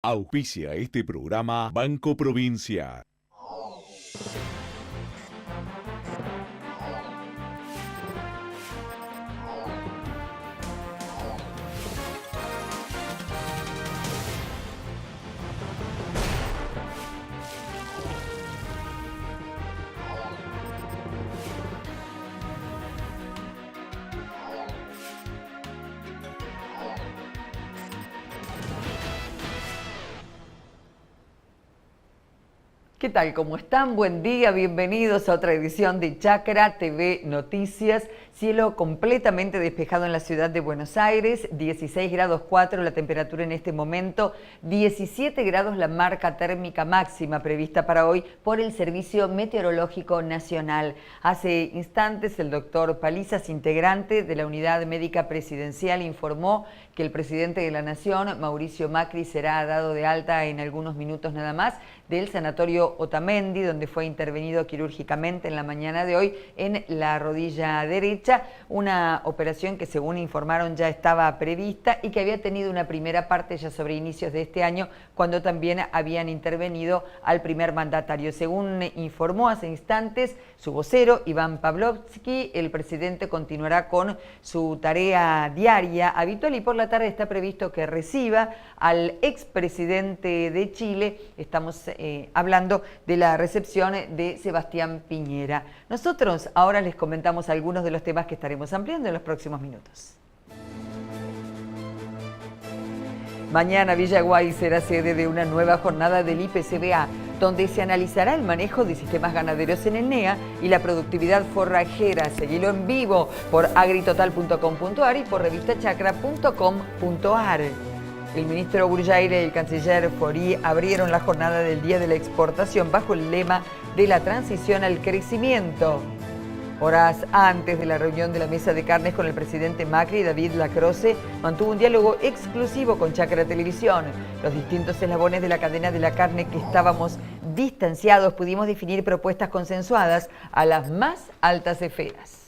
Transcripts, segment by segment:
Auspicia este programa Banco Provincia. ¿Qué tal? ¿Cómo están? Buen día, bienvenidos a otra edición de Chacra TV Noticias. Cielo completamente despejado en la ciudad de Buenos Aires, 16 grados 4 la temperatura en este momento, 17 grados la marca térmica máxima prevista para hoy por el Servicio Meteorológico Nacional. Hace instantes el doctor Palizas, integrante de la Unidad Médica Presidencial, informó que el presidente de la Nación, Mauricio Macri, será dado de alta en algunos minutos nada más del sanatorio Otamendi, donde fue intervenido quirúrgicamente en la mañana de hoy en la rodilla derecha, una operación que según informaron ya estaba prevista y que había tenido una primera parte ya sobre inicios de este año, cuando también habían intervenido al primer mandatario. Según informó hace instantes su vocero, Iván Pavlovsky, el presidente continuará con su tarea diaria habitual y por la tarde está previsto que reciba al expresidente de Chile. Estamos hablando de la recepción de Sebastián Piñera. Nosotros ahora les comentamos algunos de los temas que estaremos ampliando en los próximos minutos. Mañana Villaguay será sede de una nueva jornada del IPCBA, donde se analizará el manejo de sistemas ganaderos en el NEA y la productividad forrajera. Seguilo en vivo por agritotal.com.ar y por revistachacra.com.ar. El ministro Burjaire y el canciller Faury abrieron la jornada del Día de la Exportación bajo el lema de la transición al crecimiento. Horas antes de la reunión de la mesa de carnes con el presidente Macri, David Lacroze mantuvo un diálogo exclusivo con Chacra Televisión. Los distintos eslabones de la cadena de la carne que estábamos distanciados pudimos definir propuestas consensuadas a las más altas esferas.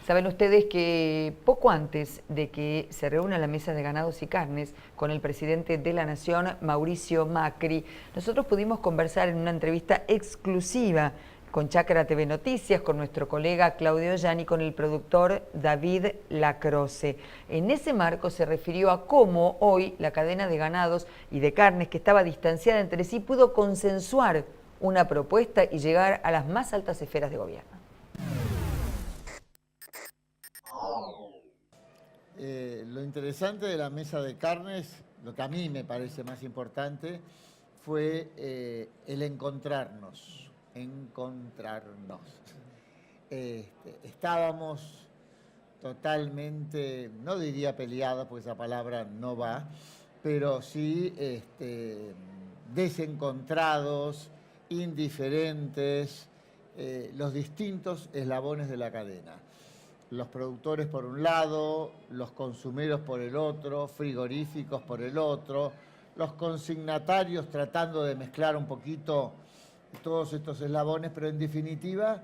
Saben ustedes que poco antes de que se reúna la mesa de ganados y carnes con el presidente de la Nación, Mauricio Macri, nosotros pudimos conversar en una entrevista exclusiva con Chacra TV Noticias, con nuestro colega Claudio Llani y con el productor David Lacroze. En ese marco se refirió a cómo hoy la cadena de ganados y de carnes que estaba distanciada entre sí pudo consensuar una propuesta y llegar a las más altas esferas de gobierno. Lo interesante de la mesa de carnes, lo que a mí me parece más importante, fue el encontrarnos. Estábamos totalmente, no diría peleados, porque esa palabra no va, pero sí desencontrados, indiferentes, los distintos eslabones de la cadena. Los productores por un lado, los consumeros por el otro, frigoríficos por el otro, los consignatarios tratando de mezclar un poquito todos estos eslabones, pero en definitiva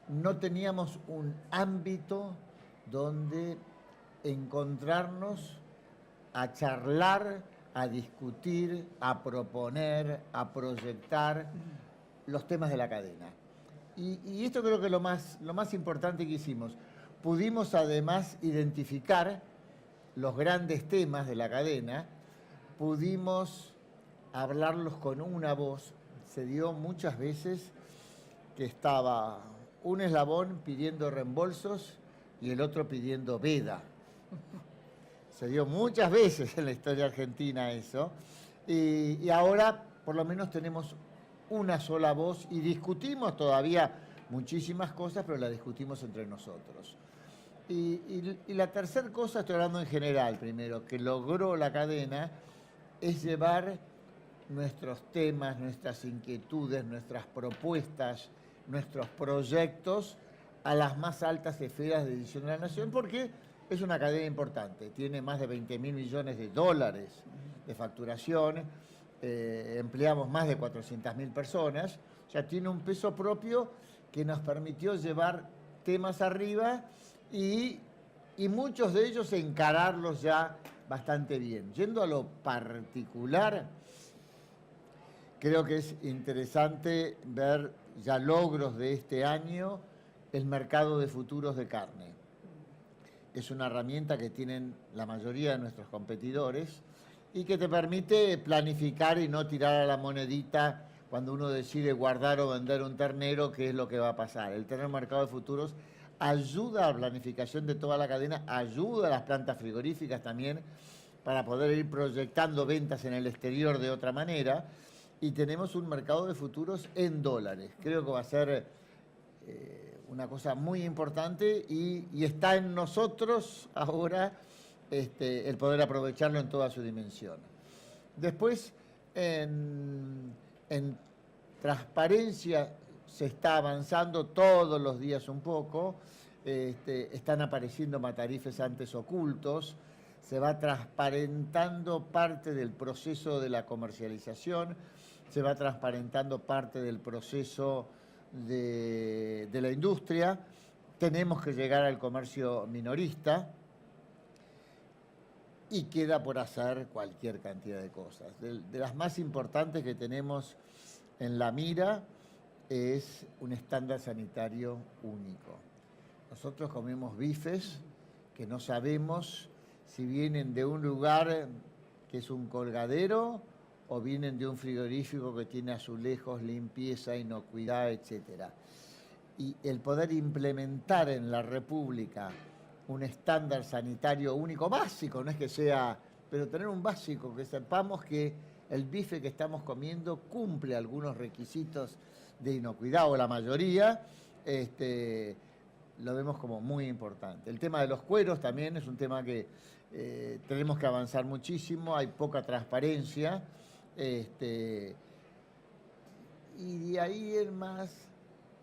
no teníamos un ámbito donde encontrarnos a charlar, a discutir, a proponer, a proyectar los temas de la cadena. Y esto creo que es lo más importante que hicimos. Pudimos además identificar los grandes temas de la cadena, pudimos hablarlos con una voz. Se dio muchas veces que estaba un eslabón pidiendo reembolsos y el otro pidiendo veda. Se dio muchas veces en la historia argentina eso. Y ahora por lo menos tenemos una sola voz y discutimos todavía muchísimas cosas, pero las discutimos entre nosotros. Y la tercera cosa, estoy hablando en general primero, que logró la cadena, es llevar nuestros temas, nuestras inquietudes, nuestras propuestas, nuestros proyectos a las más altas esferas de decisión de la Nación, porque es una cadena importante, tiene más de 20.000 millones de dólares de facturación, empleamos más de 400.000 personas, o sea, tiene un peso propio que nos permitió llevar temas arriba y muchos de ellos encararlos ya bastante bien. Yendo a lo particular, creo que es interesante ver ya logros de este año, el mercado de futuros de carne. Es una herramienta que tienen la mayoría de nuestros competidores y que te permite planificar y no tirar a la monedita cuando uno decide guardar o vender un ternero, qué es lo que va a pasar. El tener mercado de futuros ayuda a la planificación de toda la cadena, ayuda a las plantas frigoríficas también para poder ir proyectando ventas en el exterior de otra manera. Y tenemos un mercado de futuros en dólares. Creo que va a ser una cosa muy importante y está en nosotros ahora el poder aprovecharlo en toda su dimensión. Después, en transparencia se está avanzando todos los días un poco. Están apareciendo matarifes antes ocultos. Se va transparentando parte del proceso de la comercialización, se va transparentando parte del proceso de la industria. Tenemos que llegar al comercio minorista y queda por hacer cualquier cantidad de cosas. De las más importantes que tenemos en la mira es un estándar sanitario único. Nosotros comemos bifes que no sabemos si vienen de un lugar que es un colgadero o vienen de un frigorífico que tiene azulejos, limpieza, inocuidad, etc. Y el poder implementar en la República un estándar sanitario único, básico, no es que sea, pero tener un básico, que sepamos que el bife que estamos comiendo cumple algunos requisitos de inocuidad, o la mayoría, lo vemos como muy importante. El tema de los cueros también es un tema que tenemos que avanzar muchísimo, hay poca transparencia, y de ahí en más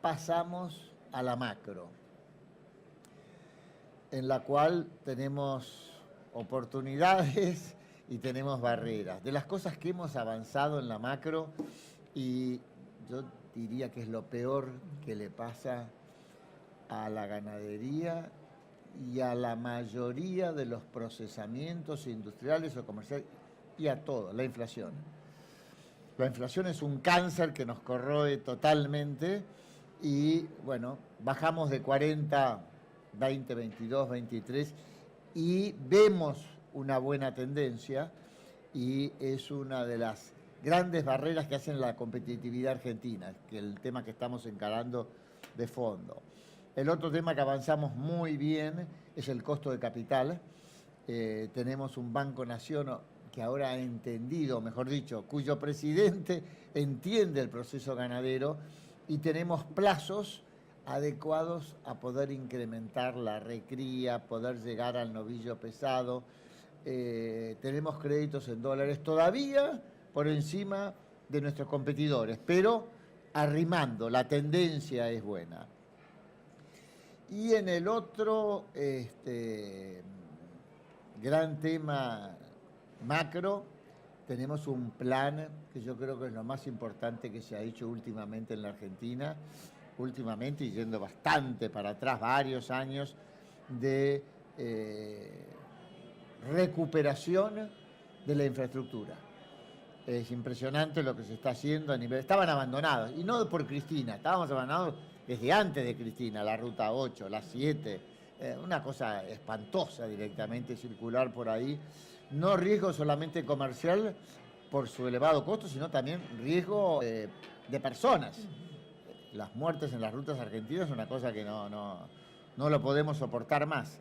pasamos a la macro, en la cual tenemos oportunidades y tenemos barreras. De las cosas que hemos avanzado en la macro, y yo diría que es lo peor que le pasa a la ganadería y a la mayoría de los procesamientos industriales o comerciales, y a todo, la inflación. La inflación es un cáncer que nos corroe totalmente y, bueno, bajamos de 40, 20, 22, 23 y vemos una buena tendencia y es una de las grandes barreras que hacen la competitividad argentina, que es el tema que estamos encarando de fondo. El otro tema que avanzamos muy bien es el costo de capital. Tenemos un Banco Nación que ahora ha entendido, mejor dicho, cuyo presidente entiende el proceso ganadero y tenemos plazos adecuados a poder incrementar la recría, poder llegar al novillo pesado. Tenemos créditos en dólares todavía por encima de nuestros competidores, pero arrimando, la tendencia es buena. Y en el otro gran tema macro, tenemos un plan que yo creo que es lo más importante que se ha hecho últimamente en la Argentina, últimamente y yendo bastante para atrás, varios años de recuperación de la infraestructura. Es impresionante lo que se está haciendo a nivel... Estaban abandonados, y no por Cristina, estábamos abandonados desde antes de Cristina, la Ruta 8, la 7, una cosa espantosa directamente circular por ahí. No riesgo solamente comercial por su elevado costo, sino también riesgo de personas. Las muertes en las rutas argentinas es una cosa que no lo podemos soportar más.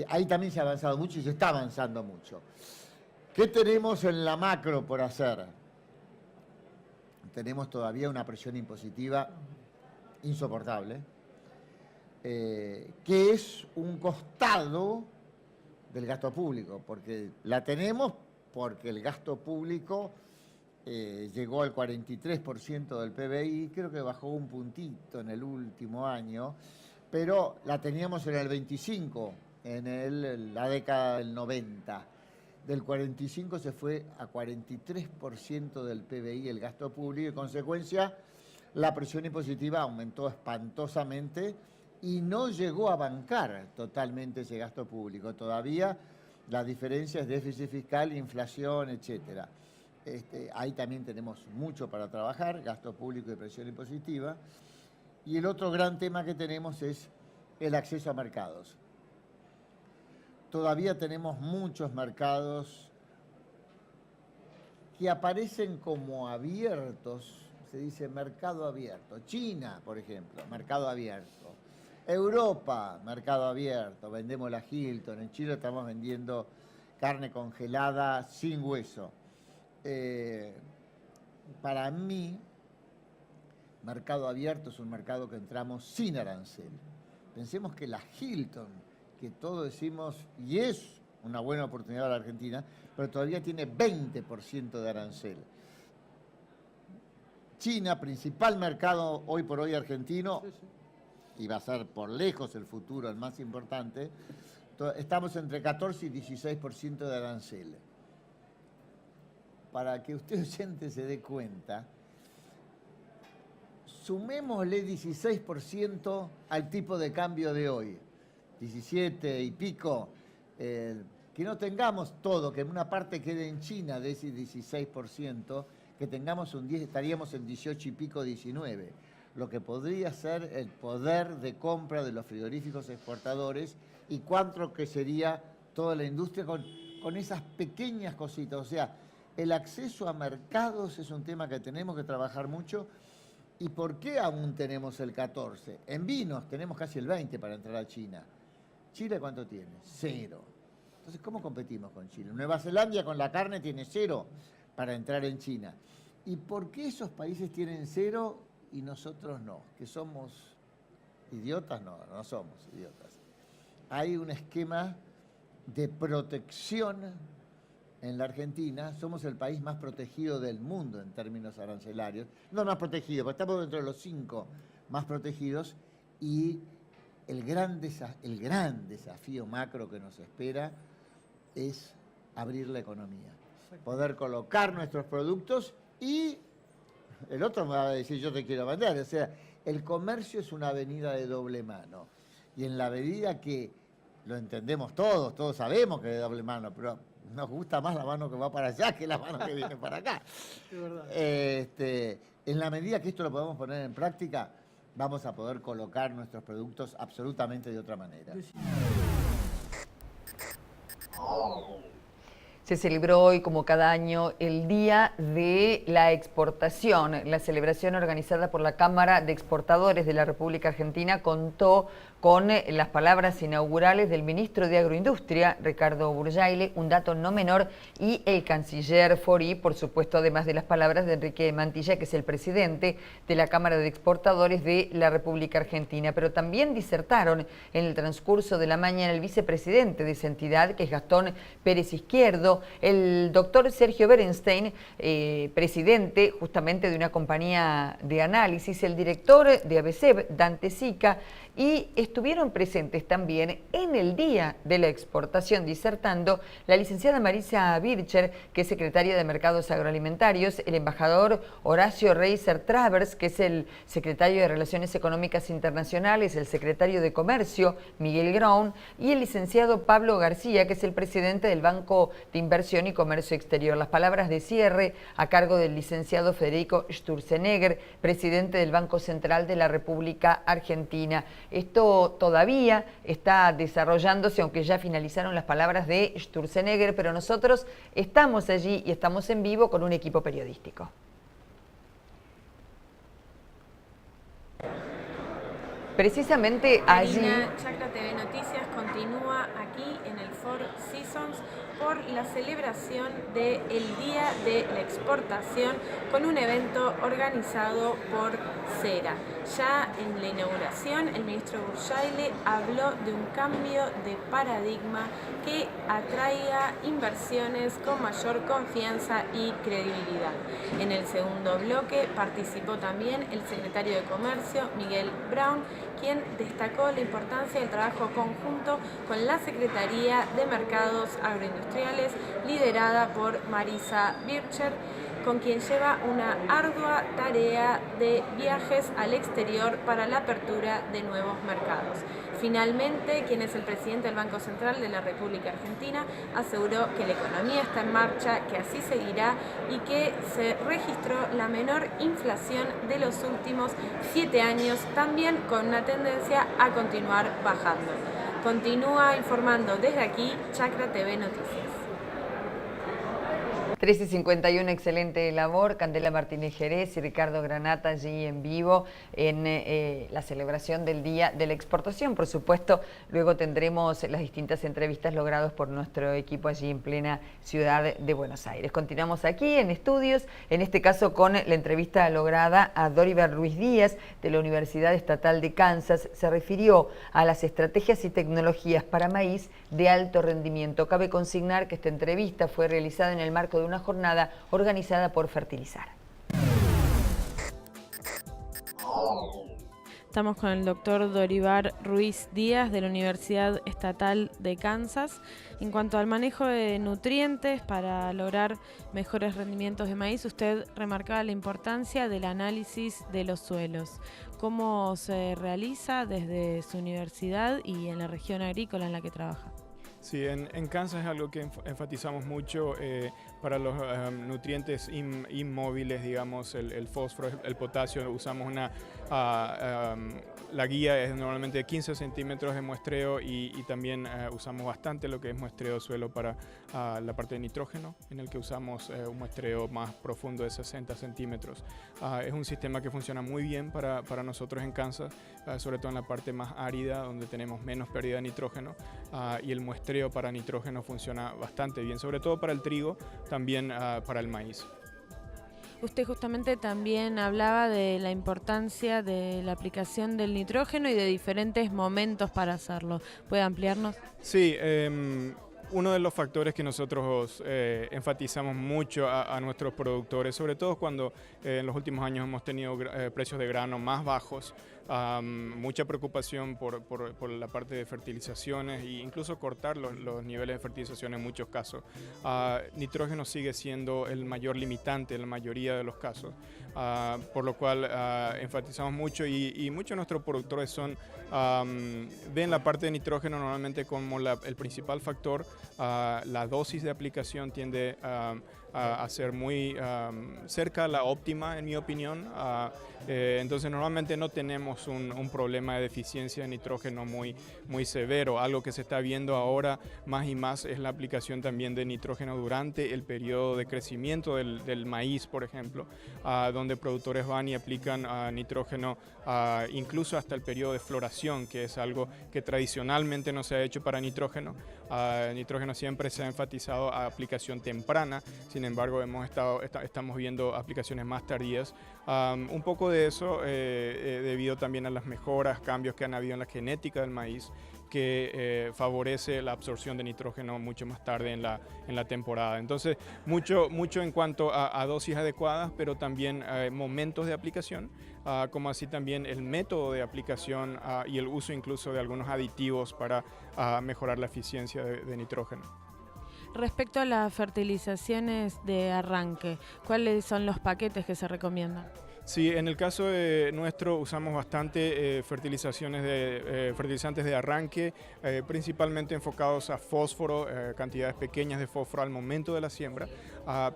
Ahí también se ha avanzado mucho y se está avanzando mucho. ¿Qué tenemos en la macro por hacer? Tenemos todavía una presión impositiva insoportable, que es un costado del gasto público, porque la tenemos porque el gasto público llegó al 43% del PBI, creo que bajó un puntito en el último año, pero la teníamos en el 25%, en la década del 90%. Del 45% se fue a 43% del PBI el gasto público y en consecuencia la presión impositiva aumentó espantosamente y no llegó a bancar totalmente ese gasto público. Todavía La diferencia es déficit fiscal, inflación, etcétera. Ahí también tenemos mucho para trabajar, gasto público y presión impositiva. Y el otro gran tema que tenemos es el acceso a mercados. Todavía tenemos muchos mercados que aparecen como abiertos, se dice mercado abierto. China, por ejemplo, mercado abierto. Europa, mercado abierto, vendemos la Hilton. En Chile estamos vendiendo carne congelada sin hueso. Para mí, mercado abierto es un mercado que entramos sin arancel. Pensemos que la Hilton, que todos decimos, y es una buena oportunidad para la Argentina, pero todavía tiene 20% de arancel. China, principal mercado hoy por hoy argentino, y va a ser por lejos el futuro el más importante, estamos entre 14 y 16% de arancel. Para que usted oyente se dé cuenta, sumémosle 16% al tipo de cambio de hoy, 17 y pico, que no tengamos todo, que una parte quede en China de ese 16%, que tengamos un 10, estaríamos en 18 y pico, 19, lo que podría ser el poder de compra de los frigoríficos exportadores y cuánto que sería toda la industria con esas pequeñas cositas. O sea, el acceso a mercados es un tema que tenemos que trabajar mucho. ¿Y por qué aún tenemos el 14? En vinos tenemos casi el 20 para entrar a China. ¿Chile cuánto tiene? 0. Entonces, ¿cómo competimos con Chile? Nueva Zelanda con la carne tiene 0 para entrar en China. ¿Y por qué esos países tienen 0 y nosotros no? ¿Que somos idiotas? No, no somos idiotas. Hay un esquema de protección en la Argentina. Somos el país más protegido del mundo en términos arancelarios. No más protegido, porque estamos dentro de los 5 más protegidos. Y el gran desafío macro que nos espera es abrir la economía. Poder colocar nuestros productos y el otro me va a decir yo te quiero vender. O sea, el comercio es una avenida de doble mano. Y en la medida que lo entendemos todos sabemos que es de doble mano, pero nos gusta más la mano que va para allá que la mano que viene para acá. Es verdad. En la medida que esto lo podemos poner en práctica, vamos a poder colocar nuestros productos absolutamente de otra manera. Se celebró hoy, como cada año, el Día de la Exportación. La celebración organizada por la Cámara de Exportadores de la República Argentina contó con las palabras inaugurales del ministro de Agroindustria, Ricardo Burjaile, un dato no menor, y el canciller Fori, por supuesto, además de las palabras de Enrique Mantilla, que es el presidente de la Cámara de Exportadores de la República Argentina. Pero también disertaron en el transcurso de la mañana el vicepresidente de esa entidad, que es Gastón Pérez Izquierdo, el doctor Sergio Berenstein, presidente justamente de una compañía de análisis, el director de ABCEP, Dante Sica, y estuvieron presentes también en el Día de la Exportación disertando la licenciada Marisa Bircher, que es secretaria de Mercados Agroalimentarios, el embajador Horacio Reiser Travers, que es el secretario de Relaciones Económicas Internacionales, el secretario de Comercio, Miguel Grón, y el licenciado Pablo García, que es el presidente del Banco de Inversión y Comercio Exterior. Las palabras de cierre a cargo del licenciado Federico Sturzenegger, presidente del Banco Central de la República Argentina. Esto todavía está desarrollándose, aunque ya finalizaron las palabras de Sturzenegger, pero nosotros estamos allí y estamos en vivo con un equipo periodístico. Precisamente allí... Chacra TV Noticias continúa aquí en el Four Seasons por la celebración del Día de la Exportación con un evento organizado por CERA. Ya en la inauguración, el ministro Burjaile habló de un cambio de paradigma que atraiga inversiones con mayor confianza y credibilidad. En el segundo bloque participó también el secretario de Comercio, Miguel Brown, quien destacó la importancia del trabajo conjunto con la Secretaría de Mercados Agroindustriales, liderada por Marisa Bircher, con quien lleva una ardua tarea de viajes al exterior exterior para la apertura de nuevos mercados. Finalmente, quien es el presidente del Banco Central de la República Argentina aseguró que la economía está en marcha, que así seguirá y que se registró la menor inflación de los últimos 7 años, también con una tendencia a continuar bajando. Continúa informando desde aquí Chacra TV Noticias. 13:51, excelente labor. Candela Martínez Jerez y Ricardo Granata allí en vivo en la celebración del Día de la Exportación. Por supuesto, luego tendremos las distintas entrevistas logradas por nuestro equipo allí en plena ciudad de Buenos Aires. Continuamos aquí en estudios, en este caso con la entrevista lograda a Dorivar Ruiz Díaz de la Universidad Estatal de Kansas. Se refirió a las estrategias y tecnologías para maíz de alto rendimiento. Cabe consignar que esta entrevista fue realizada en el marco de una jornada organizada por Fertilizar. Estamos con el doctor Dorivar Ruiz Díaz de la Universidad Estatal de Kansas. En cuanto al manejo de nutrientes para lograr mejores rendimientos de maíz, usted remarcaba la importancia del análisis de los suelos. ¿Cómo se realiza desde su universidad y en la región agrícola en la que trabaja? Sí, en Kansas es algo que enfatizamos mucho para los nutrientes inmóviles, digamos, el fósforo, el potasio. Usamos la guía es normalmente de 15 centímetros de muestreo y también usamos bastante lo que es muestreo de suelo para la parte de nitrógeno, en el que usamos un muestreo más profundo de 60 centímetros. Es un sistema que funciona muy bien para nosotros en Kansas, sobre todo en la parte más árida, donde tenemos menos pérdida de nitrógeno, y el muestreo para nitrógeno funciona bastante bien, sobre todo para el trigo, también para el maíz. Usted justamente también hablaba de la importancia de la aplicación del nitrógeno y de diferentes momentos para hacerlo. ¿Puede ampliarnos? Sí, uno de los factores que nosotros enfatizamos mucho a nuestros productores, sobre todo cuando en los últimos años hemos tenido precios de grano más bajos, mucha preocupación por la parte de fertilizaciones e incluso cortar los niveles de fertilización en muchos casos. Nitrógeno sigue siendo el mayor limitante en la mayoría de los casos, por lo cual enfatizamos mucho y muchos de nuestros productores ven la parte de nitrógeno normalmente como el principal factor. La dosis de aplicación tiende a ser muy cerca a la óptima, en mi opinión. Entonces normalmente no tenemos un problema de deficiencia de nitrógeno muy severo. Algo que se está viendo ahora más y más es la aplicación también de nitrógeno durante el periodo de crecimiento del maíz, por ejemplo, donde productores van y aplican nitrógeno incluso hasta el periodo de floración, que es algo que tradicionalmente no se ha hecho para nitrógeno. Nitrógeno siempre se ha enfatizado a aplicación temprana, sin embargo estamos viendo aplicaciones más tardías. Un poco de eso debido también a las mejoras, cambios que han habido en la genética del maíz, que favorece la absorción de nitrógeno mucho más tarde en la temporada. Entonces, mucho en cuanto a dosis adecuadas, pero también momentos de aplicación, como así también el método de aplicación y el uso incluso de algunos aditivos para mejorar la eficiencia de nitrógeno. Respecto a las fertilizaciones de arranque, ¿cuáles son los paquetes que se recomiendan? Sí, en el caso nuestro usamos bastante fertilizantes de arranque, principalmente enfocados a fósforo, cantidades pequeñas de fósforo al momento de la siembra,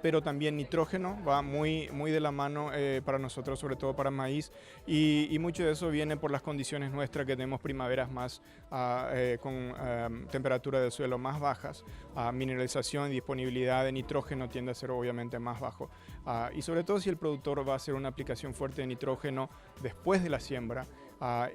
pero también nitrógeno va muy de la mano para nosotros, sobre todo para maíz, y mucho de eso viene por las condiciones nuestras, que tenemos primaveras más con temperatura de suelo más bajas, mineralización y disponibilidad de nitrógeno tiende a ser obviamente más bajo, y sobre todo si el productor va a hacer una aplicación fuerte de nitrógeno después de la siembra,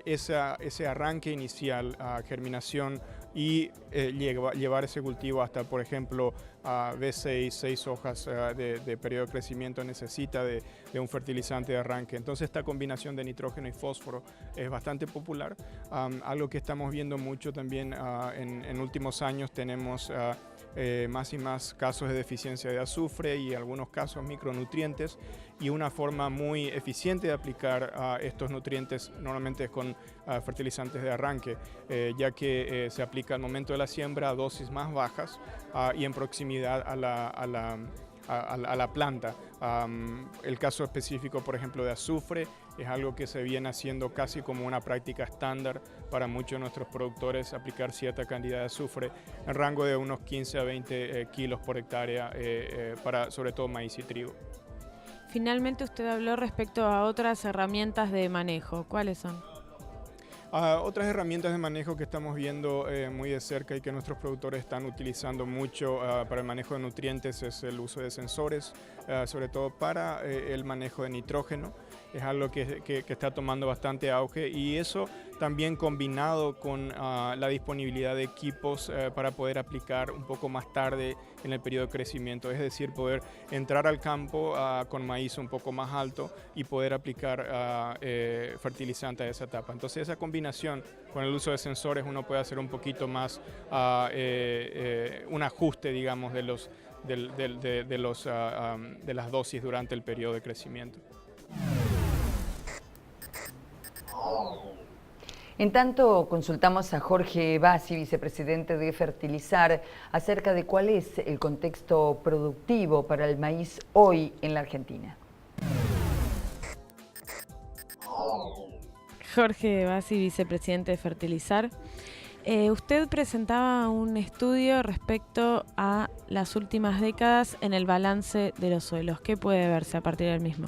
ese arranque inicial, germinación y llevar ese cultivo hasta, por ejemplo, B6, 6 hojas de periodo de crecimiento necesita de un fertilizante de arranque. Entonces esta combinación de nitrógeno y fósforo es bastante popular. Algo que estamos viendo mucho también en últimos años, tenemos más y más casos de deficiencia de azufre y algunos casos micronutrientes, y una forma muy eficiente de aplicar estos nutrientes normalmente es con fertilizantes de arranque, ya que se aplica al momento de la siembra a dosis más bajas y en proximidad a la planta. El caso específico, por ejemplo, de azufre Es algo que se viene haciendo casi como una práctica estándar para muchos de nuestros productores, aplicar cierta cantidad de azufre en rango de unos 15 a 20 kilos por hectárea para sobre todo maíz y trigo. Finalmente usted habló respecto a otras herramientas de manejo. ¿Cuáles son? Otras herramientas de manejo que estamos viendo muy de cerca y que nuestros productores están utilizando mucho para el manejo de nutrientes es el uso de sensores, sobre todo para el manejo de nitrógeno. Es algo que está tomando bastante auge, y eso también combinado con la disponibilidad de equipos para poder aplicar un poco más tarde en el periodo de crecimiento, es decir, poder entrar al campo con maíz un poco más alto y poder aplicar fertilizante a esa etapa. Entonces esa combinación con el uso de sensores uno puede hacer un poquito más un ajuste, digamos, de las dosis durante el periodo de crecimiento. En tanto, consultamos a Jorge Bassi, vicepresidente de Fertilizar, acerca de cuál es el contexto productivo para el maíz hoy en la Argentina. Jorge Bassi, vicepresidente de Fertilizar. Usted presentaba un estudio respecto a las últimas décadas en el balance de los suelos. ¿Qué puede verse a partir del mismo?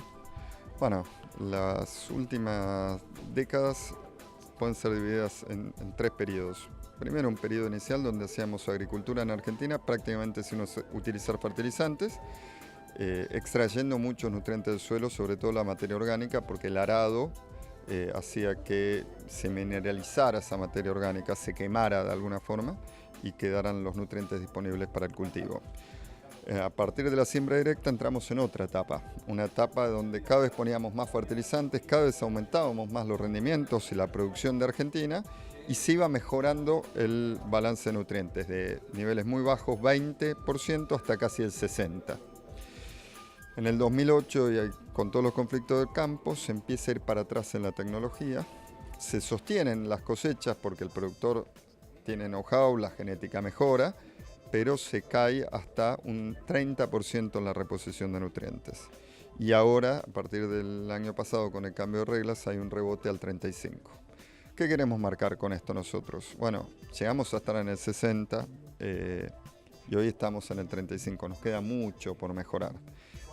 Bueno, las últimas décadas pueden ser divididas en 3 periodos. Primero, un periodo inicial donde hacíamos agricultura en Argentina prácticamente sin utilizar fertilizantes, extrayendo muchos nutrientes del suelo, sobre todo la materia orgánica, porque el arado hacía que se mineralizara esa materia orgánica, se quemara de alguna forma y quedaran los nutrientes disponibles para el cultivo. A partir de la siembra directa entramos en otra etapa, una etapa donde cada vez poníamos más fertilizantes, cada vez aumentábamos más los rendimientos y la producción de Argentina, y se iba mejorando el balance de nutrientes de niveles muy bajos, 20%, hasta casi el 60%. En el 2008, y con todos los conflictos del campo, se empieza a ir para atrás en la tecnología, se sostienen las cosechas porque el productor tiene know-how, la genética mejora, pero se cae hasta un 30% en la reposición de nutrientes. Y ahora, a partir del año pasado, con el cambio de reglas, hay un rebote al 35%. ¿Qué queremos marcar con esto nosotros? Bueno, llegamos a estar en el 60% y hoy estamos en el 35%. Nos queda mucho por mejorar.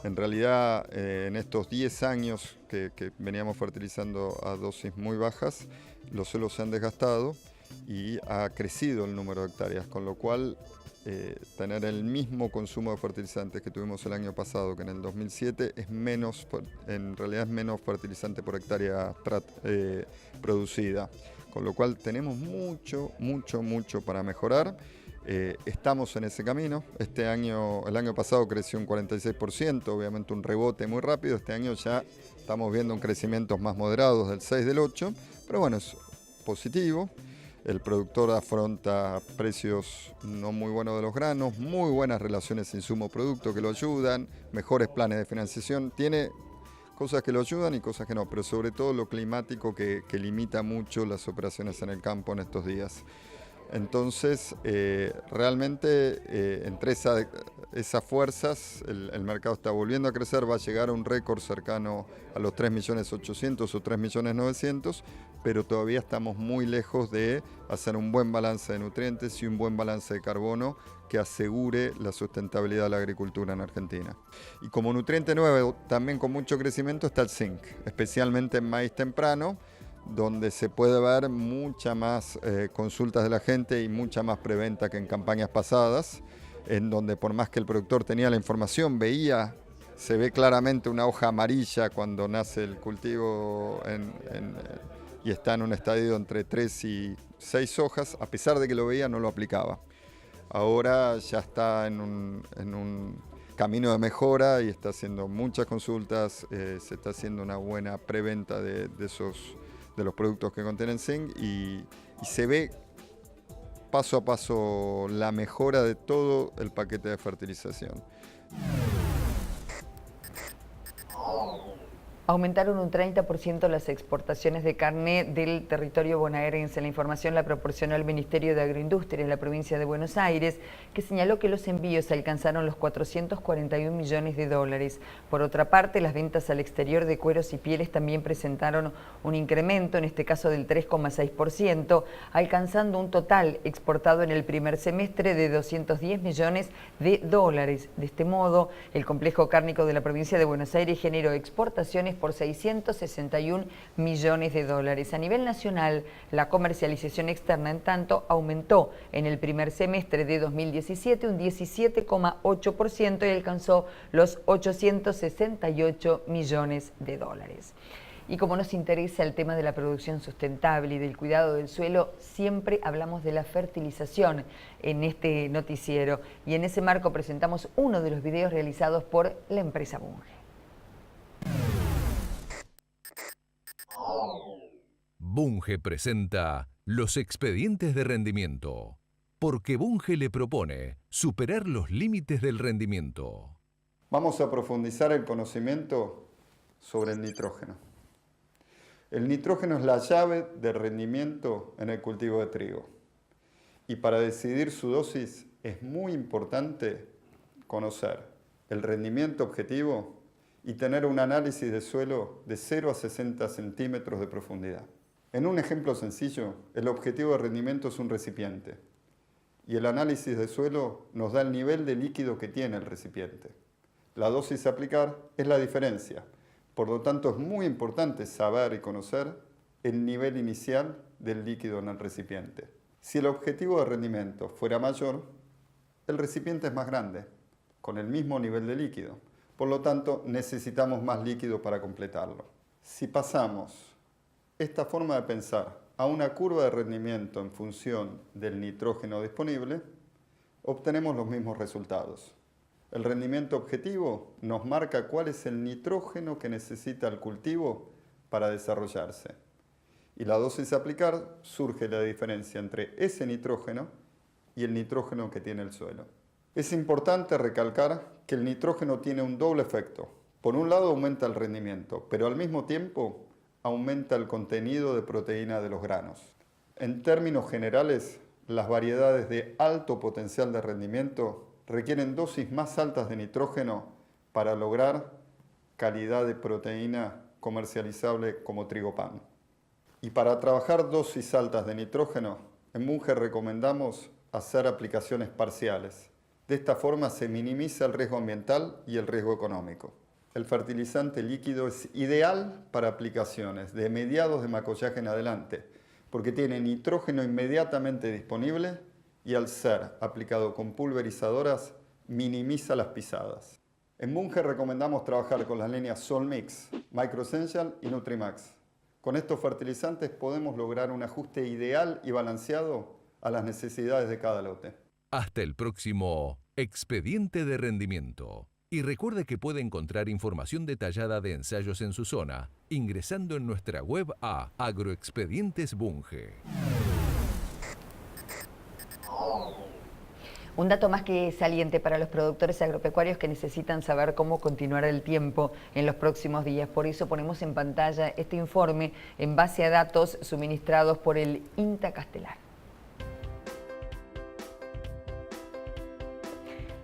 En realidad, en estos 10 años que veníamos fertilizando a dosis muy bajas, los suelos se han desgastado y ha crecido el número de hectáreas, con lo cual tener el mismo consumo de fertilizantes que tuvimos el año pasado que en el 2007 en realidad es menos fertilizante por hectárea producida, con lo cual tenemos mucho para mejorar. Estamos en ese camino. El año pasado creció un 46%, obviamente un rebote muy rápido. Este año ya estamos viendo un crecimiento más moderado del 6, del 8, pero bueno, es positivo. El productor afronta precios no muy buenos de los granos, muy buenas relaciones insumo-producto que lo ayudan, mejores planes de financiación. Tiene cosas que lo ayudan y cosas que no, pero sobre todo lo climático que limita mucho las operaciones en el campo en estos días. Entonces, realmente entre esas fuerzas el mercado está volviendo a crecer, va a llegar a un récord cercano a los 3.800.000 o 3.900.000, pero todavía estamos muy lejos de hacer un buen balance de nutrientes y un buen balance de carbono que asegure la sustentabilidad de la agricultura en Argentina. Y como nutriente nuevo, también con mucho crecimiento, está el zinc, especialmente en maíz temprano, donde se puede ver mucha más consultas de la gente y mucha más preventa que en campañas pasadas, en donde por más que el productor tenía la información, se ve claramente una hoja amarilla cuando nace el cultivo y está en un estadio entre 3 y 6 hojas, a pesar de que lo veía no lo aplicaba. Ahora ya está en un camino de mejora y está haciendo muchas consultas, se está haciendo una buena preventa de los productos que contienen zinc y se ve paso a paso la mejora de todo el paquete de fertilización. Aumentaron un 30% las exportaciones de carne del territorio bonaerense. La información la proporcionó el Ministerio de Agroindustria en la provincia de Buenos Aires, que señaló que los envíos alcanzaron los 441 millones de dólares. Por otra parte, las ventas al exterior de cueros y pieles también presentaron un incremento, en este caso del 3,6%, alcanzando un total exportado en el primer semestre de 210 millones de dólares. De este modo, el complejo cárnico de la provincia de Buenos Aires generó exportaciones por 661 millones de dólares. A nivel nacional, la comercialización externa, en tanto, aumentó en el primer semestre de 2017 un 17,8% y alcanzó los 868 millones de dólares. Y como nos interesa el tema de la producción sustentable y del cuidado del suelo, siempre hablamos de la fertilización en este noticiero. Y en ese marco presentamos uno de los videos realizados por la empresa Bunge. Bunge presenta los expedientes de rendimiento, porque Bunge le propone superar los límites del rendimiento. Vamos a profundizar el conocimiento sobre el nitrógeno. El nitrógeno es la llave de rendimiento en el cultivo de trigo. Y para decidir su dosis es muy importante conocer el rendimiento objetivo y tener un análisis de suelo de 0 a 60 centímetros de profundidad. En un ejemplo sencillo, el objetivo de rendimiento es un recipiente y el análisis de suelo nos da el nivel de líquido que tiene el recipiente. La dosis a aplicar es la diferencia, por lo tanto es muy importante saber y conocer el nivel inicial del líquido en el recipiente. Si el objetivo de rendimiento fuera mayor, el recipiente es más grande, con el mismo nivel de líquido. Por lo tanto, necesitamos más líquido para completarlo. Si pasamos esta forma de pensar a una curva de rendimiento en función del nitrógeno disponible, obtenemos los mismos resultados. El rendimiento objetivo nos marca cuál es el nitrógeno que necesita el cultivo para desarrollarse. Y la dosis a aplicar surge la diferencia entre ese nitrógeno y el nitrógeno que tiene el suelo. Es importante recalcar que el nitrógeno tiene un doble efecto. Por un lado aumenta el rendimiento, pero al mismo tiempo aumenta el contenido de proteína de los granos. En términos generales, las variedades de alto potencial de rendimiento requieren dosis más altas de nitrógeno para lograr calidad de proteína comercializable como trigo pan. Y para trabajar dosis altas de nitrógeno, en Bunge recomendamos hacer aplicaciones parciales. De esta forma se minimiza el riesgo ambiental y el riesgo económico. El fertilizante líquido es ideal para aplicaciones de mediados de macollaje en adelante, porque tiene nitrógeno inmediatamente disponible y al ser aplicado con pulverizadoras minimiza las pisadas. En Bunge recomendamos trabajar con las líneas Solmix, Microessential y Nutrimax. Con estos fertilizantes podemos lograr un ajuste ideal y balanceado a las necesidades de cada lote. Hasta el próximo expediente de rendimiento. Y recuerde que puede encontrar información detallada de ensayos en su zona ingresando en nuestra web a Agroexpedientes Bunge. Un dato más que saliente para los productores agropecuarios que necesitan saber cómo continuar el tiempo en los próximos días. Por eso ponemos en pantalla este informe en base a datos suministrados por el INTA Castelar.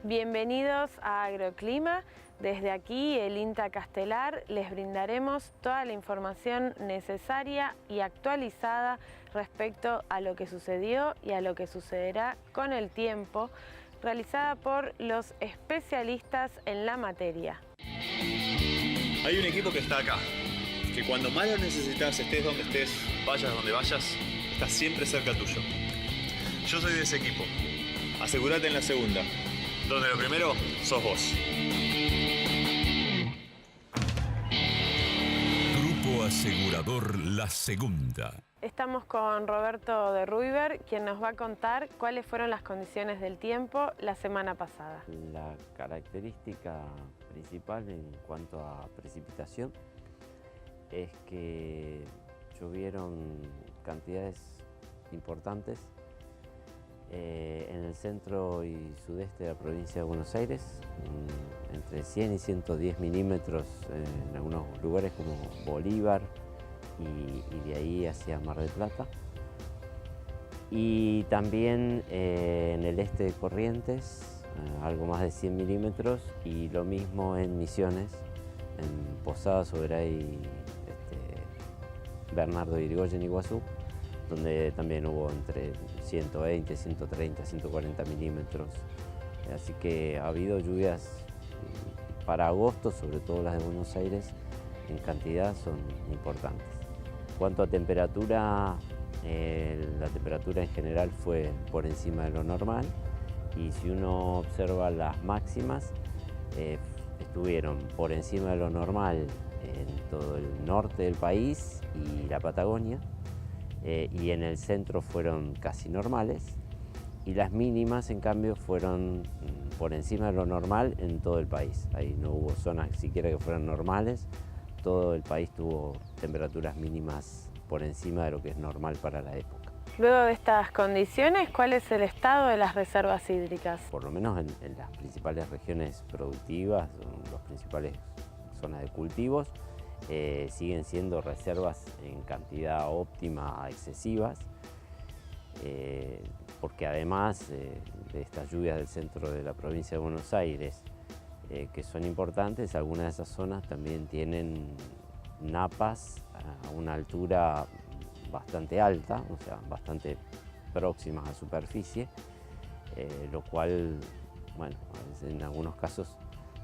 Bienvenidos a Agroclima. Desde aquí, el INTA Castelar, les brindaremos toda la información necesaria y actualizada respecto a lo que sucedió y a lo que sucederá con el tiempo, realizada por los especialistas en la materia. Hay un equipo que está acá, que cuando más lo necesitas, estés donde estés, vayas donde vayas, está siempre cerca tuyo. Yo soy de ese equipo. Asegúrate en la segunda, donde lo primero sos vos. Grupo Asegurador La Segunda. Estamos con Roberto de Ruiber, quien nos va a contar cuáles fueron las condiciones del tiempo la semana pasada. La característica principal en cuanto a precipitación es que llovieron cantidades importantes en el centro y sudeste de la provincia de Buenos Aires, entre entre 100 y 110 milímetros en algunos lugares como Bolívar y de ahí hacia Mar del Plata. Y también en el este de Corrientes, algo más de 100 milímetros, y lo mismo en Misiones, en Posadas, Soberay, Bernardo de Irigoyen, Iguazú, donde también hubo entre 120, 130, 140 milímetros. Así que ha habido lluvias para agosto, sobre todo las de Buenos Aires, en cantidad son importantes. En cuanto a temperatura, la temperatura en general fue por encima de lo normal, y si uno observa las máximas, estuvieron por encima de lo normal en todo el norte del país y la Patagonia, y en el centro fueron casi normales, y las mínimas en cambio fueron por encima de lo normal en todo el país. Ahí no hubo zonas siquiera que fueran normales, todo el país tuvo temperaturas mínimas por encima de lo que es normal para la época. Luego de estas condiciones, ¿cuál es el estado de las reservas hídricas? Por lo menos en las principales regiones productivas, las principales zonas de cultivos, siguen siendo reservas en cantidad óptima a excesivas, porque además de estas lluvias del centro de la provincia de Buenos Aires, que son importantes, algunas de esas zonas también tienen napas a una altura bastante alta, o sea, bastante próximas a superficie, lo cual, bueno, en algunos casos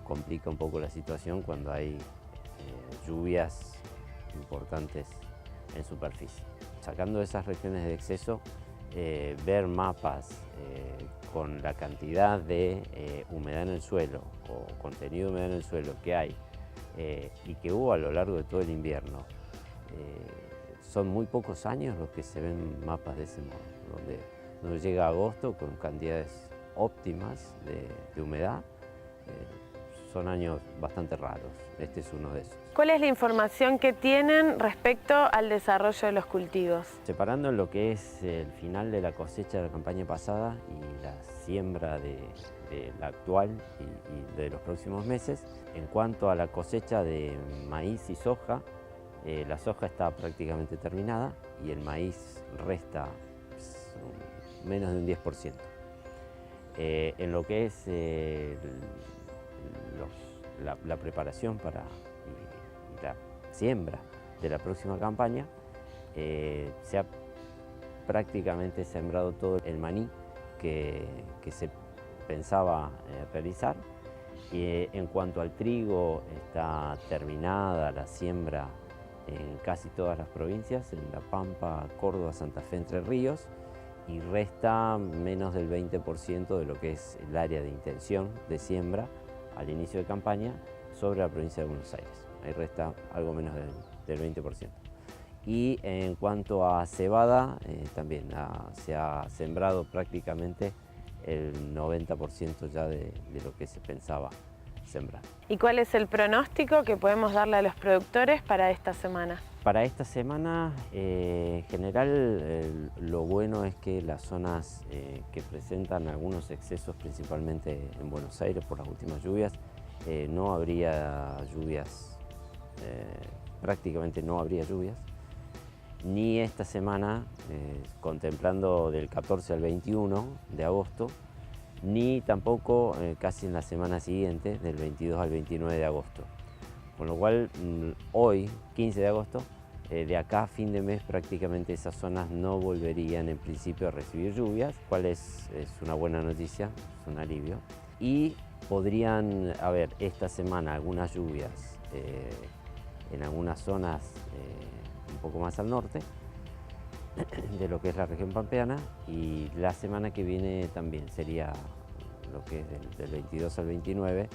complica un poco la situación cuando hay lluvias importantes en superficie. Sacando esas regiones de exceso, ver mapas con la cantidad de humedad en el suelo o contenido de humedad en el suelo que hay y que hubo a lo largo de todo el invierno, son muy pocos años los que se ven mapas de ese modo, donde llega agosto con cantidades óptimas de humedad. Son años bastante raros, este es uno de esos. ¿Cuál es la información que tienen respecto al desarrollo de los cultivos? Separando lo que es el final de la cosecha de la campaña pasada y la siembra de la actual y de los próximos meses, en cuanto a la cosecha de maíz y soja, la soja está prácticamente terminada y el maíz resta menos de un 10%. En lo que es la preparación para y la siembra de la próxima campaña, se ha prácticamente sembrado todo el maní que se pensaba realizar. En cuanto al trigo, está terminada la siembra en casi todas las provincias, en La Pampa, Córdoba, Santa Fe, Entre Ríos, y resta menos del 20% de lo que es el área de intención de siembra al inicio de campaña sobre la provincia de Buenos Aires. Ahí resta algo menos del 20%. Y en cuanto a cebada, también se ha sembrado prácticamente el 90% ya de lo que se pensaba sembrar. ¿Y cuál es el pronóstico que podemos darle a los productores para esta semana? Para esta semana, en general, lo bueno es que las zonas que presentan algunos excesos, principalmente en Buenos Aires por las últimas lluvias, no habría lluvias, prácticamente no habría lluvias, ni esta semana, contemplando del 14 al 21 de agosto, ni tampoco casi en la semana siguiente, del 22 al 29 de agosto. Con lo cual, hoy, 15 de agosto, de acá a fin de mes prácticamente esas zonas no volverían en principio a recibir lluvias, cual es una buena noticia, es un alivio. Y podrían haber esta semana algunas lluvias en algunas zonas un poco más al norte de lo que es la región pampeana, y la semana que viene también sería lo que es del 22 al 29,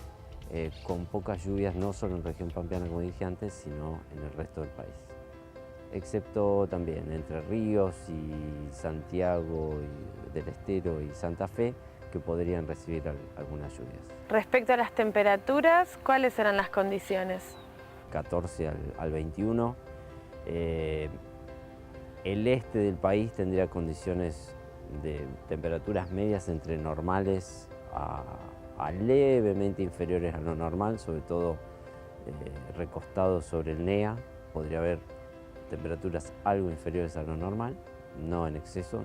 con pocas lluvias no solo en región pampeana como dije antes, sino en el resto del país. Excepto también Entre Ríos y Santiago del Estero y Santa Fe, que podrían recibir algunas lluvias. Respecto a las temperaturas, ¿cuáles serán las condiciones? 14 al 21. El este del país tendría condiciones de temperaturas medias entre normales a levemente inferiores a lo normal, sobre todo recostados sobre el NEA. Podría haber temperaturas algo inferiores a lo normal, no en exceso,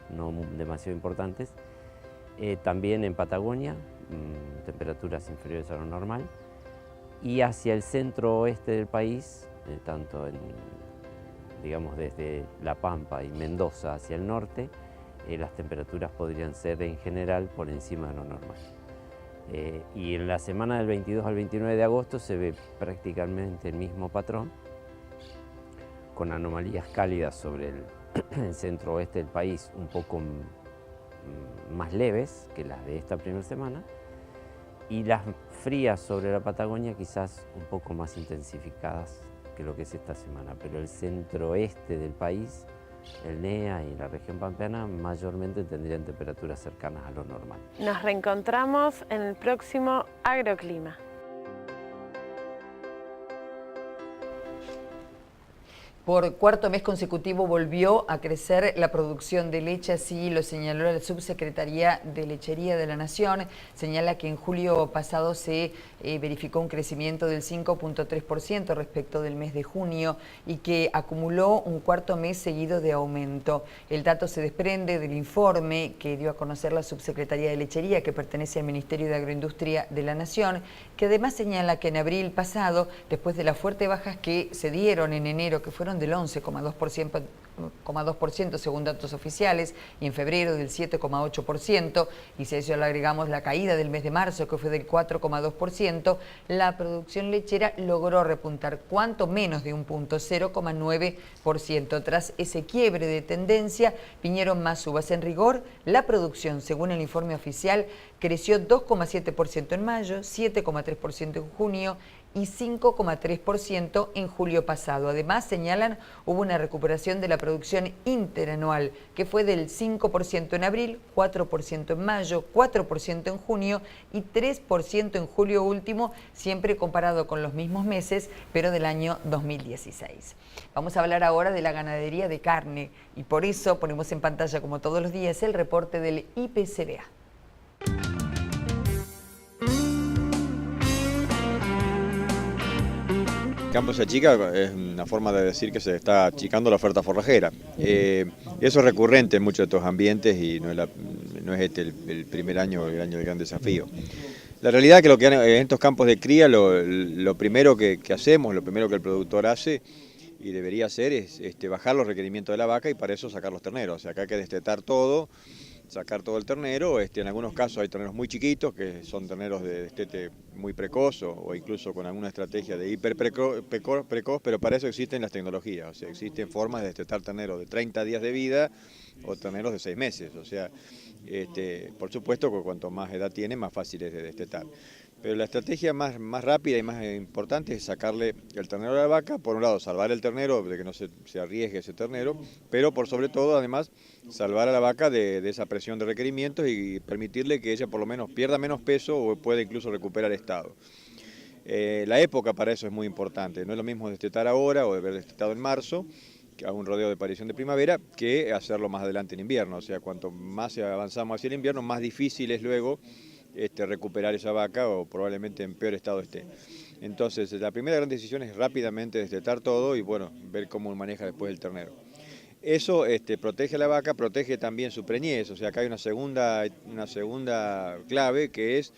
no demasiado importantes. También en Patagonia, temperaturas inferiores a lo normal. Y hacia el centro oeste del país, tanto digamos desde La Pampa y Mendoza hacia el norte, las temperaturas podrían ser en general por encima de lo normal. Y en la semana del 22 al 29 de agosto se ve prácticamente el mismo patrón, con anomalías cálidas sobre el centro oeste del país un poco más leves que las de esta primera semana, y las frías sobre la Patagonia quizás un poco más intensificadas que lo que es esta semana, pero el centro oeste del país, el NEA y la región pampeana mayormente tendrían temperaturas cercanas a lo normal. Nos reencontramos en el próximo Agroclima. Por cuarto mes consecutivo volvió a crecer la producción de leche, así lo señaló la Subsecretaría de Lechería de la Nación. Señala que en julio pasado se verificó un crecimiento del 5.3% respecto del mes de junio y que acumuló un cuarto mes seguido de aumento. El dato se desprende del informe que dio a conocer la Subsecretaría de Lechería, que pertenece al Ministerio de Agroindustria de la Nación, que además señala que en abril pasado, después de las fuertes bajas que se dieron en enero, que fueron del 11,2% según datos oficiales, y en febrero del 7,8%, y si a eso le agregamos la caída del mes de marzo, que fue del 4,2%, la producción lechera logró repuntar cuanto menos de un punto, 0,9%. Tras ese quiebre de tendencia, vinieron más uvas. En rigor, la producción, según el informe oficial, creció 2,7% en mayo, 7,3% en junio y 5,3% en julio pasado. Además, señalan, hubo una recuperación de la producción interanual, que fue del 5% en abril, 4% en mayo, 4% en junio y 3% en julio último, siempre comparado con los mismos meses, pero del año 2016. Vamos a hablar ahora de la ganadería de carne y por eso ponemos en pantalla, como todos los días, el reporte del IPCBA. Campo se achica es una forma de decir que se está achicando la oferta forrajera. Eso es recurrente en muchos de estos ambientes y no es este el primer año, el año del gran desafío. La realidad es que en estos campos de cría lo primero que hacemos, lo primero que el productor hace y debería hacer es bajar los requerimientos de la vaca y para eso sacar los terneros. O sea, acá hay que destetar todo, sacar todo el ternero. En algunos casos hay terneros muy chiquitos, que son terneros de destete muy precoz o incluso con alguna estrategia de hiperprecoz, pero para eso existen las tecnologías. O sea, existen formas de destetar terneros de 30 días de vida o terneros de 6 meses. O sea, por supuesto que cuanto más edad tiene, más fácil es de destetar. Pero la estrategia más rápida y más importante es sacarle el ternero a la vaca. Por un lado, salvar el ternero, de que no se arriesgue ese ternero, pero por sobre todo, además, salvar a la vaca de esa presión de requerimientos y permitirle que ella por lo menos pierda menos peso o pueda incluso recuperar estado. La época para eso es muy importante. No es lo mismo destetar ahora o haber destetado en marzo, a un rodeo de aparición de primavera, que hacerlo más adelante en invierno. O sea, cuanto más avanzamos hacia el invierno, más difícil es luego recuperar esa vaca o probablemente en peor estado esté. Entonces, la primera gran decisión es rápidamente destetar todo y bueno, ver cómo maneja después el ternero. Eso protege a la vaca, protege también su preñez. O sea, acá hay una segunda clave que es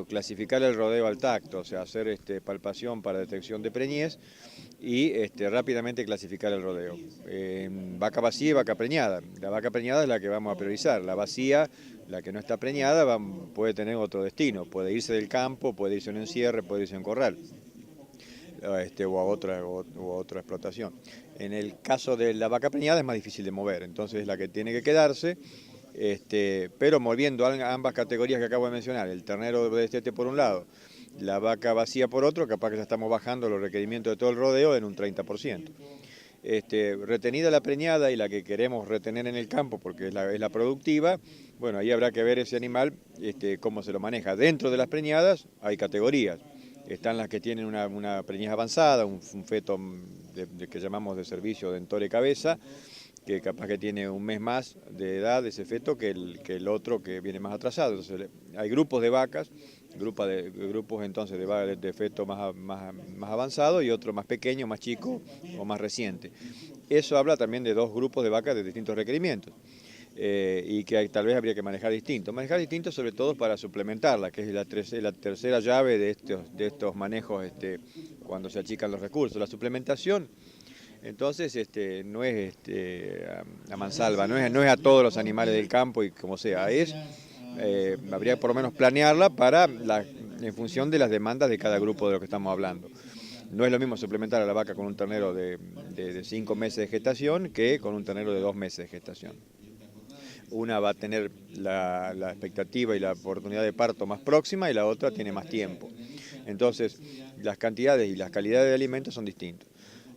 clasificar el rodeo al tacto, o sea, hacer palpación para detección de preñez y rápidamente clasificar el rodeo. Vaca vacía y vaca preñada. La vaca preñada es la que vamos a priorizar. La vacía, la que no está preñada, puede tener otro destino. Puede irse del campo, puede irse a un encierre, puede irse a un corral. O a otra explotación. En el caso de la vaca preñada es más difícil de mover, entonces es la que tiene que quedarse. Pero moviendo ambas categorías que acabo de mencionar, el ternero de destete por un lado, la vaca vacía por otro, capaz que ya estamos bajando los requerimientos de todo el rodeo en un 30%. Retenida la preñada y la que queremos retener en el campo porque es la productiva, bueno, ahí habrá que ver ese animal cómo se lo maneja. Dentro de las preñadas hay categorías. Están las que tienen una preñez avanzada, un feto que llamamos de servicio de entore cabeza, que capaz que tiene un mes más de edad ese feto que el otro que viene más atrasado. Entonces hay grupos de vacas, grupos entonces de feto más avanzado y otro más pequeño, más chico o más reciente. Eso habla también de dos grupos de vacas de distintos requerimientos. Y que tal vez habría que manejar distinto. Manejar distinto sobre todo para suplementarla, que es la tercera llave de estos manejos cuando se achican los recursos. La suplementación, entonces, no es a mansalva, no es a todos los animales del campo y como sea, habría por lo menos planearla en función de las demandas de cada grupo de lo que estamos hablando. No es lo mismo suplementar a la vaca con un ternero de 5 meses de gestación que con un ternero de 2 meses de gestación. Una va a tener la expectativa y la oportunidad de parto más próxima y la otra tiene más tiempo. Entonces, las cantidades y las calidades de alimentos son distintos.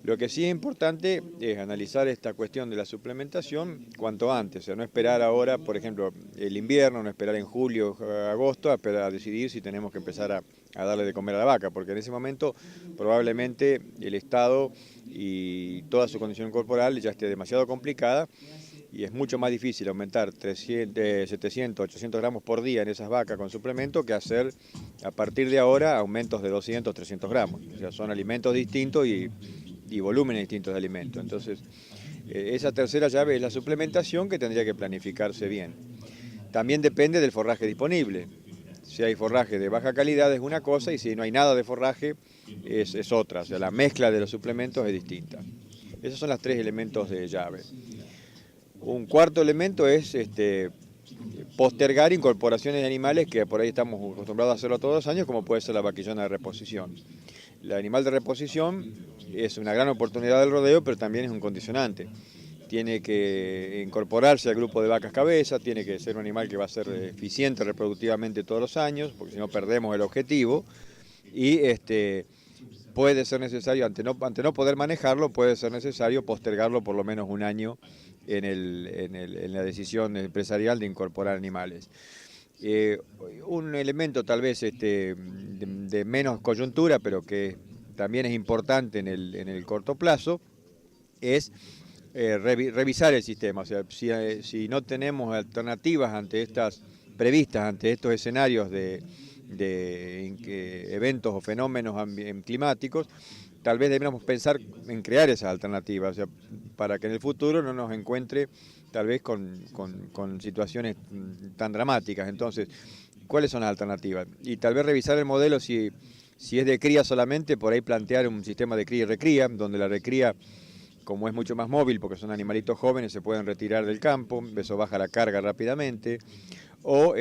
Lo que sí es importante es analizar esta cuestión de la suplementación cuanto antes, o sea, no esperar ahora, por ejemplo, el invierno, no esperar en julio o agosto a decidir si tenemos que empezar a darle de comer a la vaca, porque en ese momento probablemente el estado y toda su condición corporal ya esté demasiado complicada y es mucho más difícil aumentar 700, 800 gramos por día en esas vacas con suplemento que hacer a partir de ahora aumentos de 200, 300 gramos. O sea, son alimentos distintos y volúmenes distintos de alimentos. Entonces, esa tercera llave es la suplementación que tendría que planificarse bien. También depende del forraje disponible. Si hay forraje de baja calidad es una cosa y si no hay nada de forraje es otra. O sea, la mezcla de los suplementos es distinta. Esos son los 3 elementos de llave. Un cuarto elemento es postergar incorporaciones de animales que por ahí estamos acostumbrados a hacerlo todos los años, como puede ser la vaquillona de reposición. El animal de reposición es una gran oportunidad del rodeo, pero también es un condicionante. Tiene que incorporarse al grupo de vacas cabeza, tiene que ser un animal que va a ser eficiente reproductivamente todos los años, porque si no perdemos el objetivo. Y puede ser necesario, ante no poder manejarlo, puede ser necesario postergarlo por lo menos un año en la decisión empresarial de incorporar animales. Un elemento tal vez de menos coyuntura, pero que también es importante en el corto plazo, es revisar el sistema. O sea, si no tenemos alternativas previstas ante estos escenarios de eventos o fenómenos climáticos, tal vez deberíamos pensar en crear esas alternativas, o sea, para que en el futuro no nos encuentre tal vez con situaciones tan dramáticas. Entonces, ¿cuáles son las alternativas? Y tal vez revisar el modelo si es de cría solamente, por ahí plantear un sistema de cría y recría, donde la recría, como es mucho más móvil, porque son animalitos jóvenes, se pueden retirar del campo, eso baja la carga rápidamente, o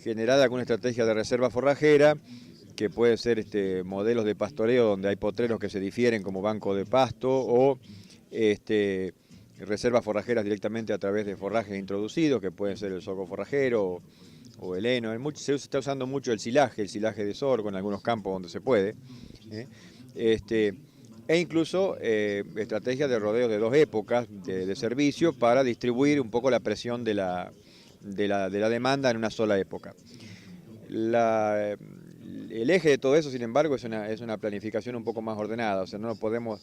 generar alguna estrategia de reserva forrajera, que puede ser modelos de pastoreo donde hay potreros que se difieren como banco de pasto, o reservas forrajeras directamente a través de forrajes introducidos, que pueden ser el sorgo forrajero o el heno. Se está usando mucho el silaje de sorgo en algunos campos donde se puede. E incluso estrategias de rodeos de 2 épocas de servicio para distribuir un poco la presión de la demanda en una sola época. El eje de todo eso, sin embargo, es una planificación un poco más ordenada. O sea, no podemos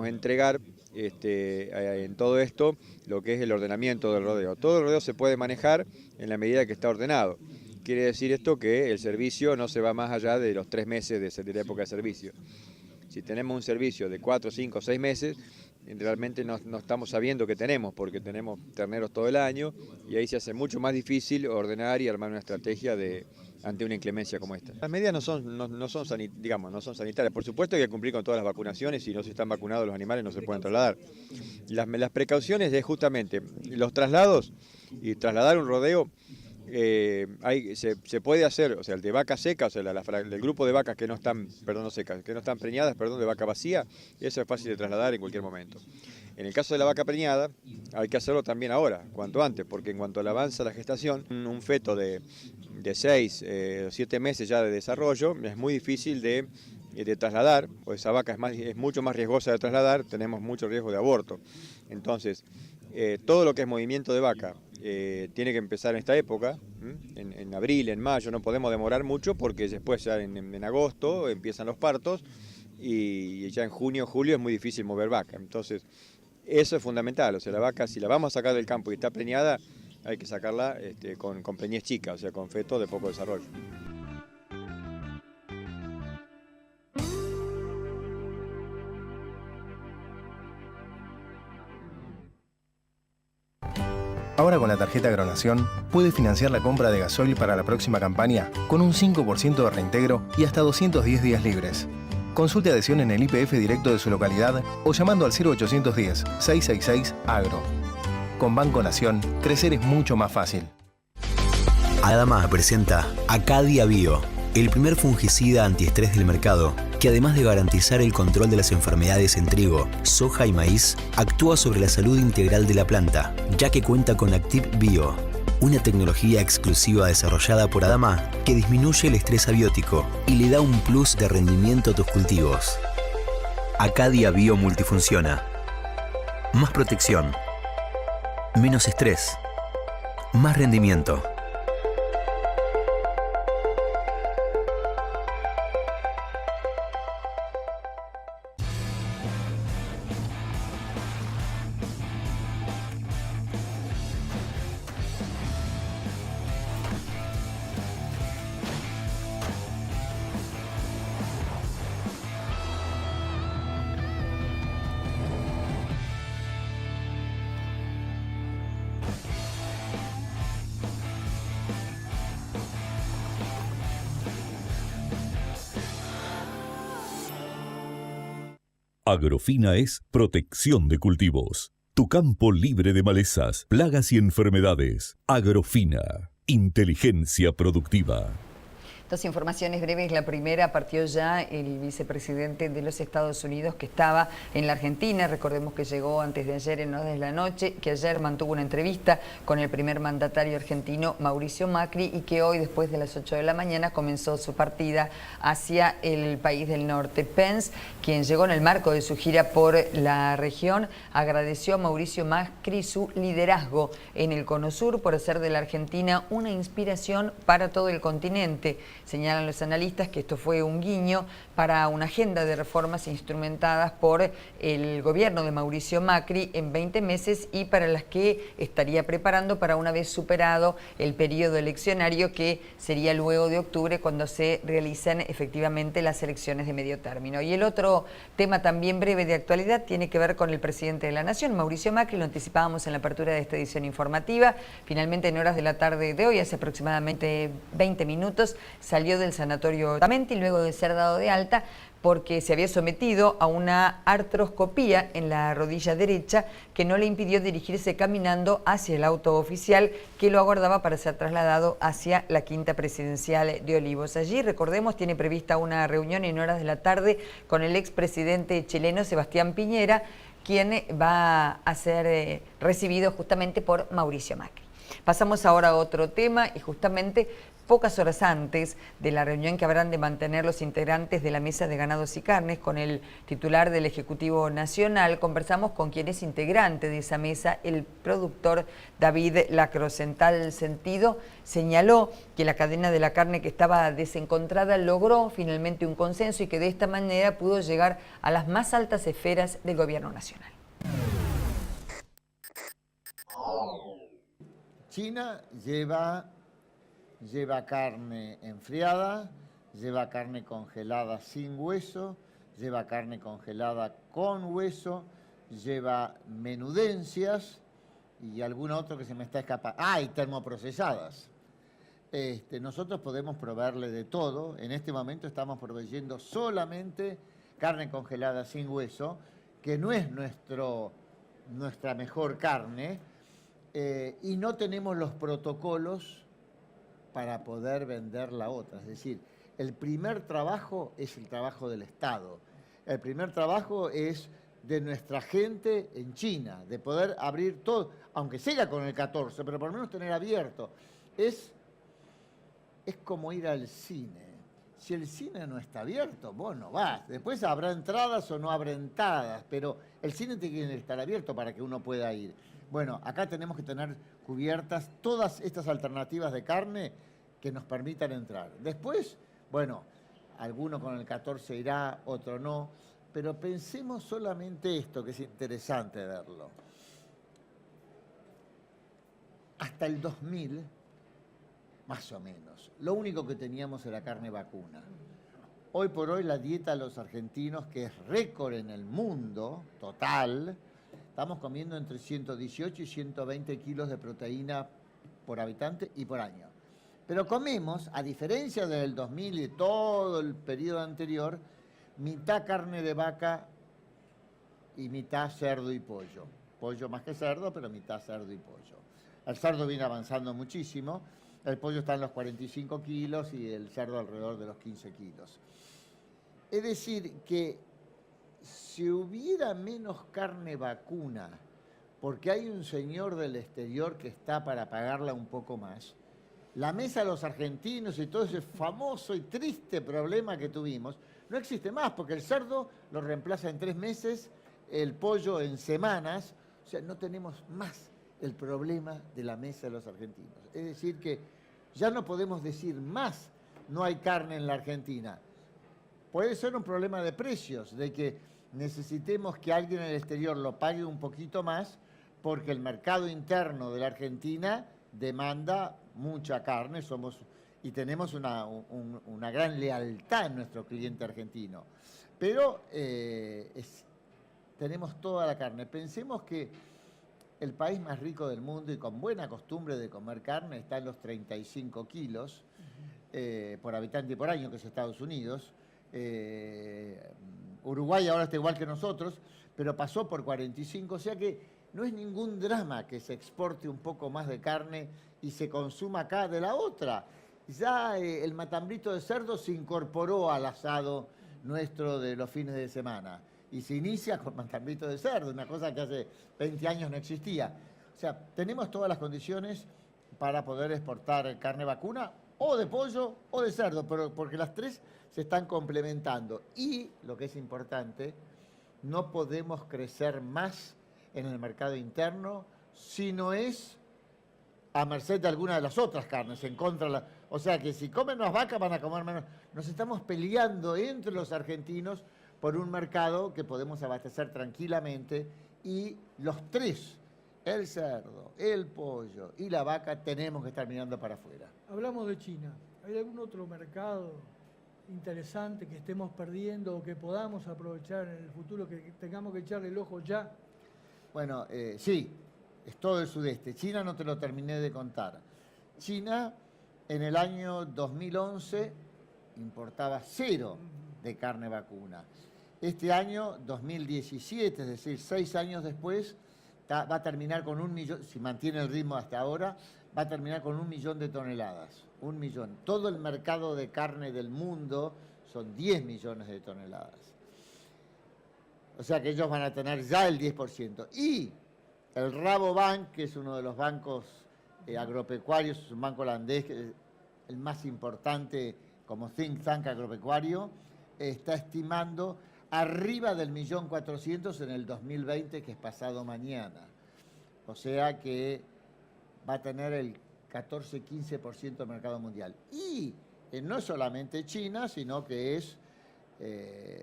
entregar en todo esto lo que es el ordenamiento del rodeo. Todo el rodeo se puede manejar en la medida que está ordenado. Quiere decir esto que el servicio no se va más allá de los 3 meses de la época de servicio. Si tenemos un servicio de 4, 5, 6 meses, realmente no estamos sabiendo qué tenemos, porque tenemos terneros todo el año y ahí se hace mucho más difícil ordenar y armar una estrategia ante una inclemencia como esta. Las medidas no son sanitarias. Por supuesto que hay que cumplir con todas las vacunaciones. Si no se están vacunados los animales no se pueden trasladar. Las precauciones es justamente los traslados y trasladar un rodeo. Se puede hacer, o sea, el de vaca seca, o sea, el grupo de vacas que no están, no secas, que no están preñadas, de vaca vacía, eso es fácil de trasladar en cualquier momento. En el caso de la vaca preñada, hay que hacerlo también ahora, cuanto antes, porque en cuanto avanza la gestación, un feto de 6 o 7 meses ya de desarrollo, es muy difícil de trasladar, pues esa vaca es mucho más riesgosa de trasladar, tenemos mucho riesgo de aborto. Entonces, todo lo que es movimiento de vaca tiene que empezar en esta época, en abril, en mayo, no podemos demorar mucho porque después ya en agosto empiezan los partos y ya en junio, julio es muy difícil mover vaca. Entonces, Eso es fundamental, o sea, la vaca, si la vamos a sacar del campo y está preñada, hay que sacarla con preñez chica, o sea, con fetos de poco desarrollo. Ahora con la tarjeta Agronación puede financiar la compra de gasoil para la próxima campaña con un 5% de reintegro y hasta 210 días libres. Consulte adhesión en el IPF directo de su localidad o llamando al 0810-666-AGRO. Con Banco Nación, crecer es mucho más fácil. Adama presenta Acadia Bio, el primer fungicida antiestrés del mercado, que además de garantizar el control de las enfermedades en trigo, soja y maíz, actúa sobre la salud integral de la planta, ya que cuenta con Active Bio, una tecnología exclusiva desarrollada por Adama que disminuye el estrés abiótico y le da un plus de rendimiento a tus cultivos. Acadia Bio multifunciona. Más protección. Menos estrés. Más rendimiento. Agrofina es protección de cultivos. Tu campo libre de malezas, plagas y enfermedades. Agrofina, inteligencia productiva. Dos informaciones breves. La primera, partió ya el vicepresidente de los Estados Unidos que estaba en la Argentina. Recordemos que llegó antes de ayer en horas de la noche, que ayer mantuvo una entrevista con el primer mandatario argentino Mauricio Macri y que hoy, después de las 8 de la mañana, comenzó su partida hacia el país del norte. Pence, quien llegó en el marco de su gira por la región, agradeció a Mauricio Macri su liderazgo en el Cono Sur por hacer de la Argentina una inspiración para todo el continente. Señalan los analistas que esto fue un guiño para una agenda de reformas instrumentadas por el gobierno de Mauricio Macri en 20 meses y para las que estaría preparando para una vez superado el periodo eleccionario que sería luego de octubre cuando se realicen efectivamente las elecciones de medio término. Y el otro tema también breve de actualidad tiene que ver con el presidente de la Nación, Mauricio Macri. Lo anticipábamos en la apertura de esta edición informativa. Finalmente, en horas de la tarde de hoy, hace aproximadamente 20 minutos, salió del sanatorio Tamenti luego de ser dado de alta porque se había sometido a una artroscopía en la rodilla derecha que no le impidió dirigirse caminando hacia el auto oficial que lo aguardaba para ser trasladado hacia la Quinta Presidencial de Olivos. Allí, recordemos, tiene prevista una reunión en horas de la tarde con el expresidente chileno Sebastián Piñera, quien va a ser recibido justamente por Mauricio Macri. Pasamos ahora a otro tema y justamente pocas horas antes de la reunión que habrán de mantener los integrantes de la Mesa de Ganados y Carnes con el titular del Ejecutivo Nacional, conversamos con quien es integrante de esa mesa, el productor David Lacroze. En tal sentido, señaló que la cadena de la carne que estaba desencontrada logró finalmente un consenso y que de esta manera pudo llegar a las más altas esferas del Gobierno Nacional. China lleva carne enfriada, lleva carne congelada sin hueso, lleva carne congelada con hueso, lleva menudencias y alguna otra que se me está escapando. Ah, y termoprocesadas. Nosotros podemos proveerle de todo. En este momento estamos proveyendo solamente carne congelada sin hueso, que no es nuestra mejor carne, y no tenemos los protocolos para poder vender la otra. Es decir, el primer trabajo es el trabajo del Estado. El primer trabajo es de nuestra gente en China, de poder abrir todo, aunque sea con el 14, pero por lo menos tener abierto. Es como ir al cine. Si el cine no está abierto, vos no vas. Después habrá entradas o no habrá entradas, pero el cine tiene que estar abierto para que uno pueda ir. Bueno, acá tenemos que tener cubiertas todas estas alternativas de carne que nos permitan entrar. Después, bueno, alguno con el 14 irá, otro no, pero pensemos solamente esto, que es interesante verlo. Hasta el 2000, más o menos, lo único que teníamos era carne vacuna. Hoy por hoy la dieta de los argentinos, que es récord en el mundo total, estamos comiendo entre 118 y 120 kilos de proteína por habitante y por año. Pero comemos, a diferencia del 2000 y todo el periodo anterior, mitad carne de vaca y mitad cerdo y pollo. Pollo más que cerdo, pero mitad cerdo y pollo. El cerdo viene avanzando muchísimo, el pollo está en los 45 kilos y el cerdo alrededor de los 15 kilos. Es decir, que si hubiera menos carne vacuna, porque hay un señor del exterior que está para pagarla un poco más, la mesa de los argentinos y todo ese famoso y triste problema que tuvimos, no existe más, porque el cerdo lo reemplaza en 3 meses, el pollo en semanas, o sea, no tenemos más el problema de la mesa de los argentinos. Es decir, que ya no podemos decir más, no hay carne en la Argentina. Puede ser un problema de precios, de que necesitemos que alguien en el exterior lo pague un poquito más, porque el mercado interno de la Argentina demanda mucha carne, y tenemos una gran lealtad en nuestro cliente argentino. Pero tenemos toda la carne. Pensemos que el país más rico del mundo y con buena costumbre de comer carne está en los 35 kilos por habitante y por año, que es Estados Unidos. Uruguay ahora está igual que nosotros, pero pasó por 45, o sea que no es ningún drama que se exporte un poco más de carne y se consuma acá de la otra. Ya el matambrito de cerdo se incorporó al asado nuestro de los fines de semana y se inicia con matambrito de cerdo, una cosa que hace 20 años no existía. O sea, tenemos todas las condiciones para poder exportar carne vacuna o de pollo o de cerdo, pero porque las tres se están complementando. Y, lo que es importante, no podemos crecer más en el mercado interno si no es a merced de alguna de las otras carnes, en contra de la... O sea que si comen más vacas van a comer menos. Nos estamos peleando entre los argentinos por un mercado que podemos abastecer tranquilamente y los tres, el cerdo, el pollo y la vaca, tenemos que estar mirando para afuera. Hablamos de China. ¿Hay algún otro mercado interesante que estemos perdiendo o que podamos aprovechar en el futuro, que tengamos que echarle el ojo ya? Bueno, sí, es todo el sudeste. China no te lo terminé de contar. China en el año 2011 importaba 0 de carne vacuna. Este año, 2017, es decir, 6 años después, va a terminar con 1 millón, si mantiene el ritmo hasta ahora, va a terminar con 1 millón de toneladas. 1 millón. Todo el mercado de carne del mundo son 10 millones de toneladas. O sea que ellos van a tener ya el 10%. Y el Rabobank, que es uno de los bancos agropecuarios, es un banco holandés, que es el más importante como think tank agropecuario, está estimando arriba del 1.400.000 en el 2020, que es pasado mañana. O sea que va a tener el 14-15% del mercado mundial. Y no solamente China, sino que es,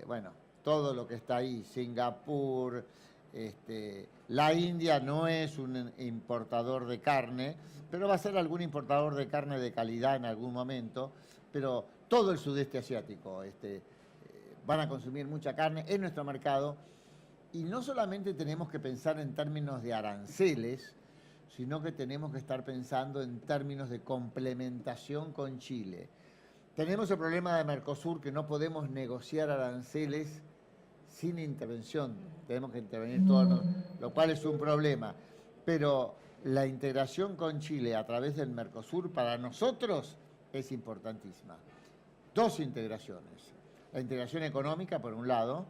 bueno, todo lo que está ahí, Singapur, la India no es un importador de carne, pero va a ser algún importador de carne de calidad en algún momento, pero todo el sudeste asiático van a consumir mucha carne en nuestro mercado, y no solamente tenemos que pensar en términos de aranceles, sino que tenemos que estar pensando en términos de complementación con Chile. Tenemos el problema de Mercosur, que no podemos negociar aranceles sin intervención, tenemos que intervenir todos, lo cual es un problema. Pero la integración con Chile a través del Mercosur para nosotros es importantísima. 2 integraciones. La integración económica, por un lado,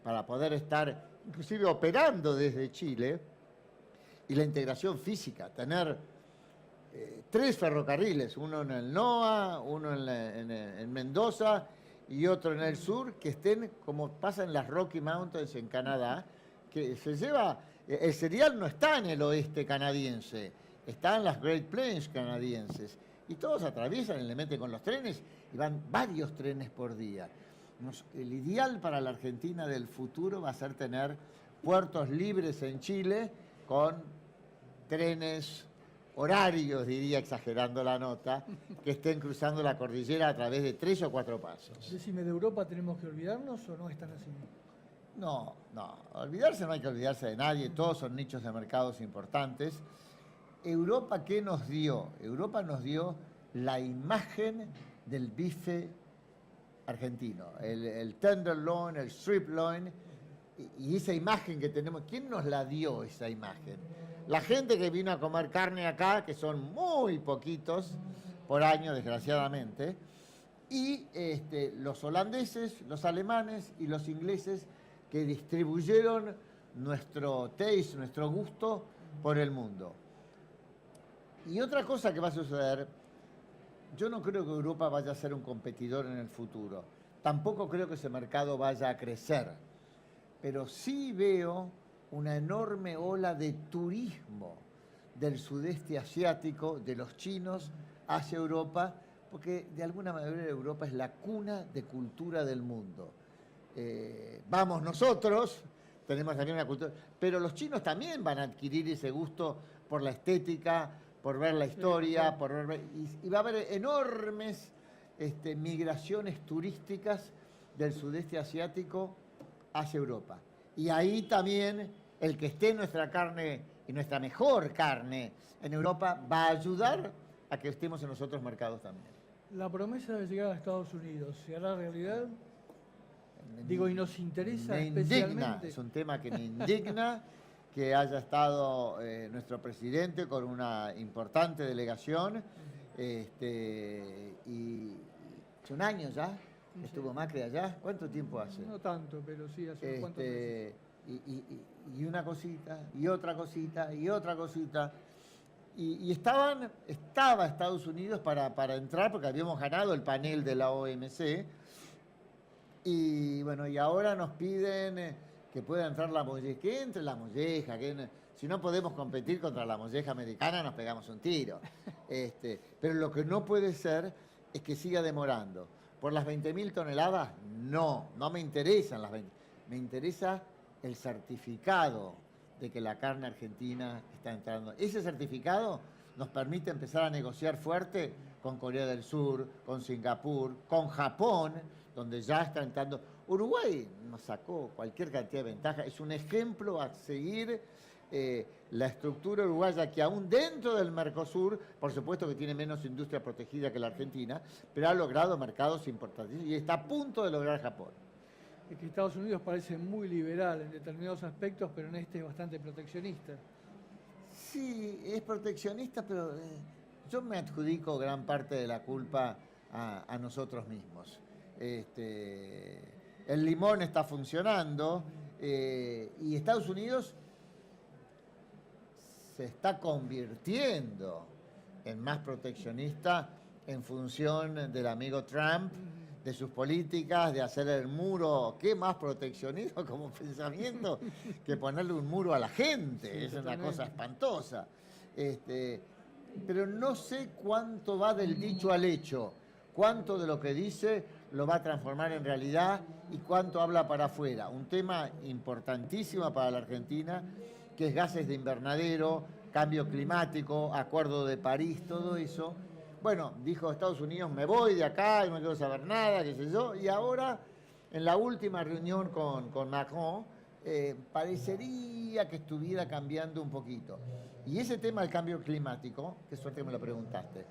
para poder estar inclusive operando desde Chile, y la integración física, tener 3 ferrocarriles, uno en el NOA, uno en Mendoza y otro en el sur, que estén como pasa en las Rocky Mountains en Canadá, que se lleva, el cereal no está en el oeste canadiense, está en las Great Plains canadienses, y todos atraviesan y le meten con los trenes, y van varios trenes por día. El ideal para la Argentina del futuro va a ser tener puertos libres en Chile con trenes horarios, diría exagerando la nota, que estén cruzando la cordillera a través de 3 o 4 pasos. Decime, ¿de Europa tenemos que olvidarnos o no están así? No, olvidarse no hay que olvidarse de nadie, todos son nichos de mercados importantes. ¿Europa qué nos dio? Europa nos dio la imagen del bife argentino, el tenderloin, el strip loin, y esa imagen que tenemos, ¿quién nos la dio esa imagen? La gente que vino a comer carne acá, que son muy poquitos por año, desgraciadamente, y los holandeses, los alemanes y los ingleses que distribuyeron nuestro taste, nuestro gusto por el mundo. Y otra cosa que va a suceder, yo no creo que Europa vaya a ser un competidor en el futuro. Tampoco creo que ese mercado vaya a crecer. Pero sí veo una enorme ola de turismo del sudeste asiático, de los chinos, hacia Europa, porque de alguna manera Europa es la cuna de cultura del mundo. Vamos nosotros, tenemos también una cultura, pero los chinos también van a adquirir ese gusto por la estética, por ver la historia, y va a haber enormes migraciones turísticas del sudeste asiático hacia Europa. Y ahí también el que esté nuestra carne y nuestra mejor carne en Europa va a ayudar a que estemos en los otros mercados también. La promesa de llegar a Estados Unidos, ¿se hará realidad? Digo, y nos interesa especialmente. Es un tema que me indigna que haya estado nuestro presidente con una importante delegación, y hace un año ya estuvo Macri allá. ¿Cuánto tiempo hace? No tanto, pero sí hace unos cuantos meses. Y una cosita, y otra cosita, y otra cosita. Y estaba Estados Unidos para entrar, porque habíamos ganado el panel de la OMC. Y bueno, y ahora nos piden que pueda entrar la molleja, que entre la molleja, si no podemos competir contra la molleja americana nos pegamos un tiro. Pero lo que no puede ser es que siga demorando. ¿Por las 20.000 toneladas? No me interesan las 20. Me interesa el certificado de que la carne argentina está entrando. Ese certificado nos permite empezar a negociar fuerte con Corea del Sur, con Singapur, con Japón, donde ya está entrando. Uruguay nos sacó cualquier cantidad de ventaja. Es un ejemplo a seguir la estructura uruguaya, que aún dentro del Mercosur, por supuesto que tiene menos industria protegida que la Argentina, pero ha logrado mercados importantes y está a punto de lograr Japón. Es que Estados Unidos parece muy liberal en determinados aspectos, pero en este es bastante proteccionista. Sí, es proteccionista, pero yo me adjudico gran parte de la culpa a nosotros mismos. El limón está funcionando y Estados Unidos se está convirtiendo en más proteccionista en función del amigo Trump, de sus políticas, de hacer el muro. ¿Qué más proteccionismo como pensamiento que ponerle un muro a la gente? Sí, es una cosa espantosa. Pero no sé cuánto va del dicho al hecho, cuánto de lo que dice lo va a transformar en realidad y cuánto habla para afuera. Un tema importantísimo para la Argentina, que es gases de invernadero, cambio climático, Acuerdo de París, todo eso. Bueno, dijo Estados Unidos, me voy de acá, no quiero saber nada, qué sé yo, y ahora, en la última reunión con Macron, parecería que estuviera cambiando un poquito. Y ese tema del cambio climático, qué suerte que me lo preguntaste,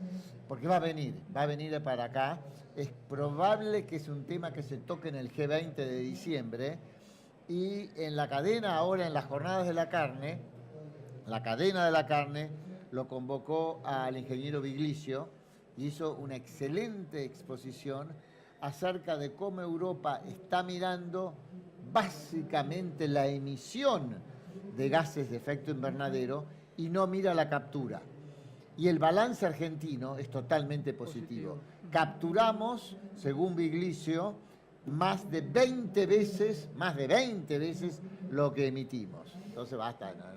porque va a venir para acá. Es probable que es un tema que se toque en el G20 de diciembre, y en la cadena, ahora en las jornadas de la carne, la cadena de la carne lo convocó al ingeniero Viglicio y hizo una excelente exposición acerca de cómo Europa está mirando básicamente la emisión de gases de efecto invernadero y no mira la captura. Y el balance argentino es totalmente positivo. Capturamos, según Viglicio, más de 20 veces lo que emitimos. Entonces basta, no.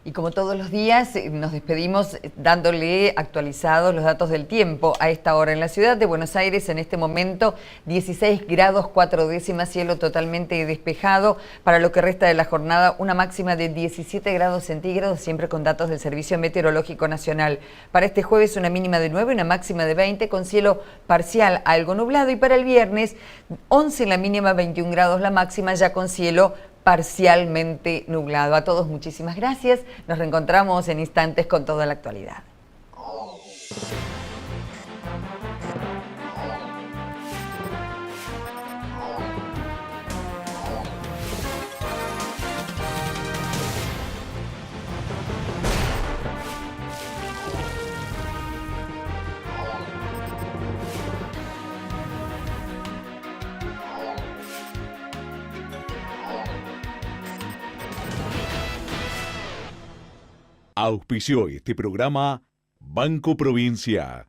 Y como todos los días, nos despedimos dándole actualizados los datos del tiempo. A esta hora en la ciudad de Buenos Aires, en este momento, 16 grados 4 décimas, cielo totalmente despejado. Para lo que resta de la jornada, una máxima de 17 grados centígrados, siempre con datos del Servicio Meteorológico Nacional. Para este jueves, una mínima de 9, una máxima de 20, con cielo parcial algo nublado. Y para el viernes, 11 la mínima, 21 grados la máxima, ya con cielo parcialmente nublado. A todos muchísimas gracias. Nos reencontramos en instantes con toda la actualidad. Auspició este programa Banco Provincia.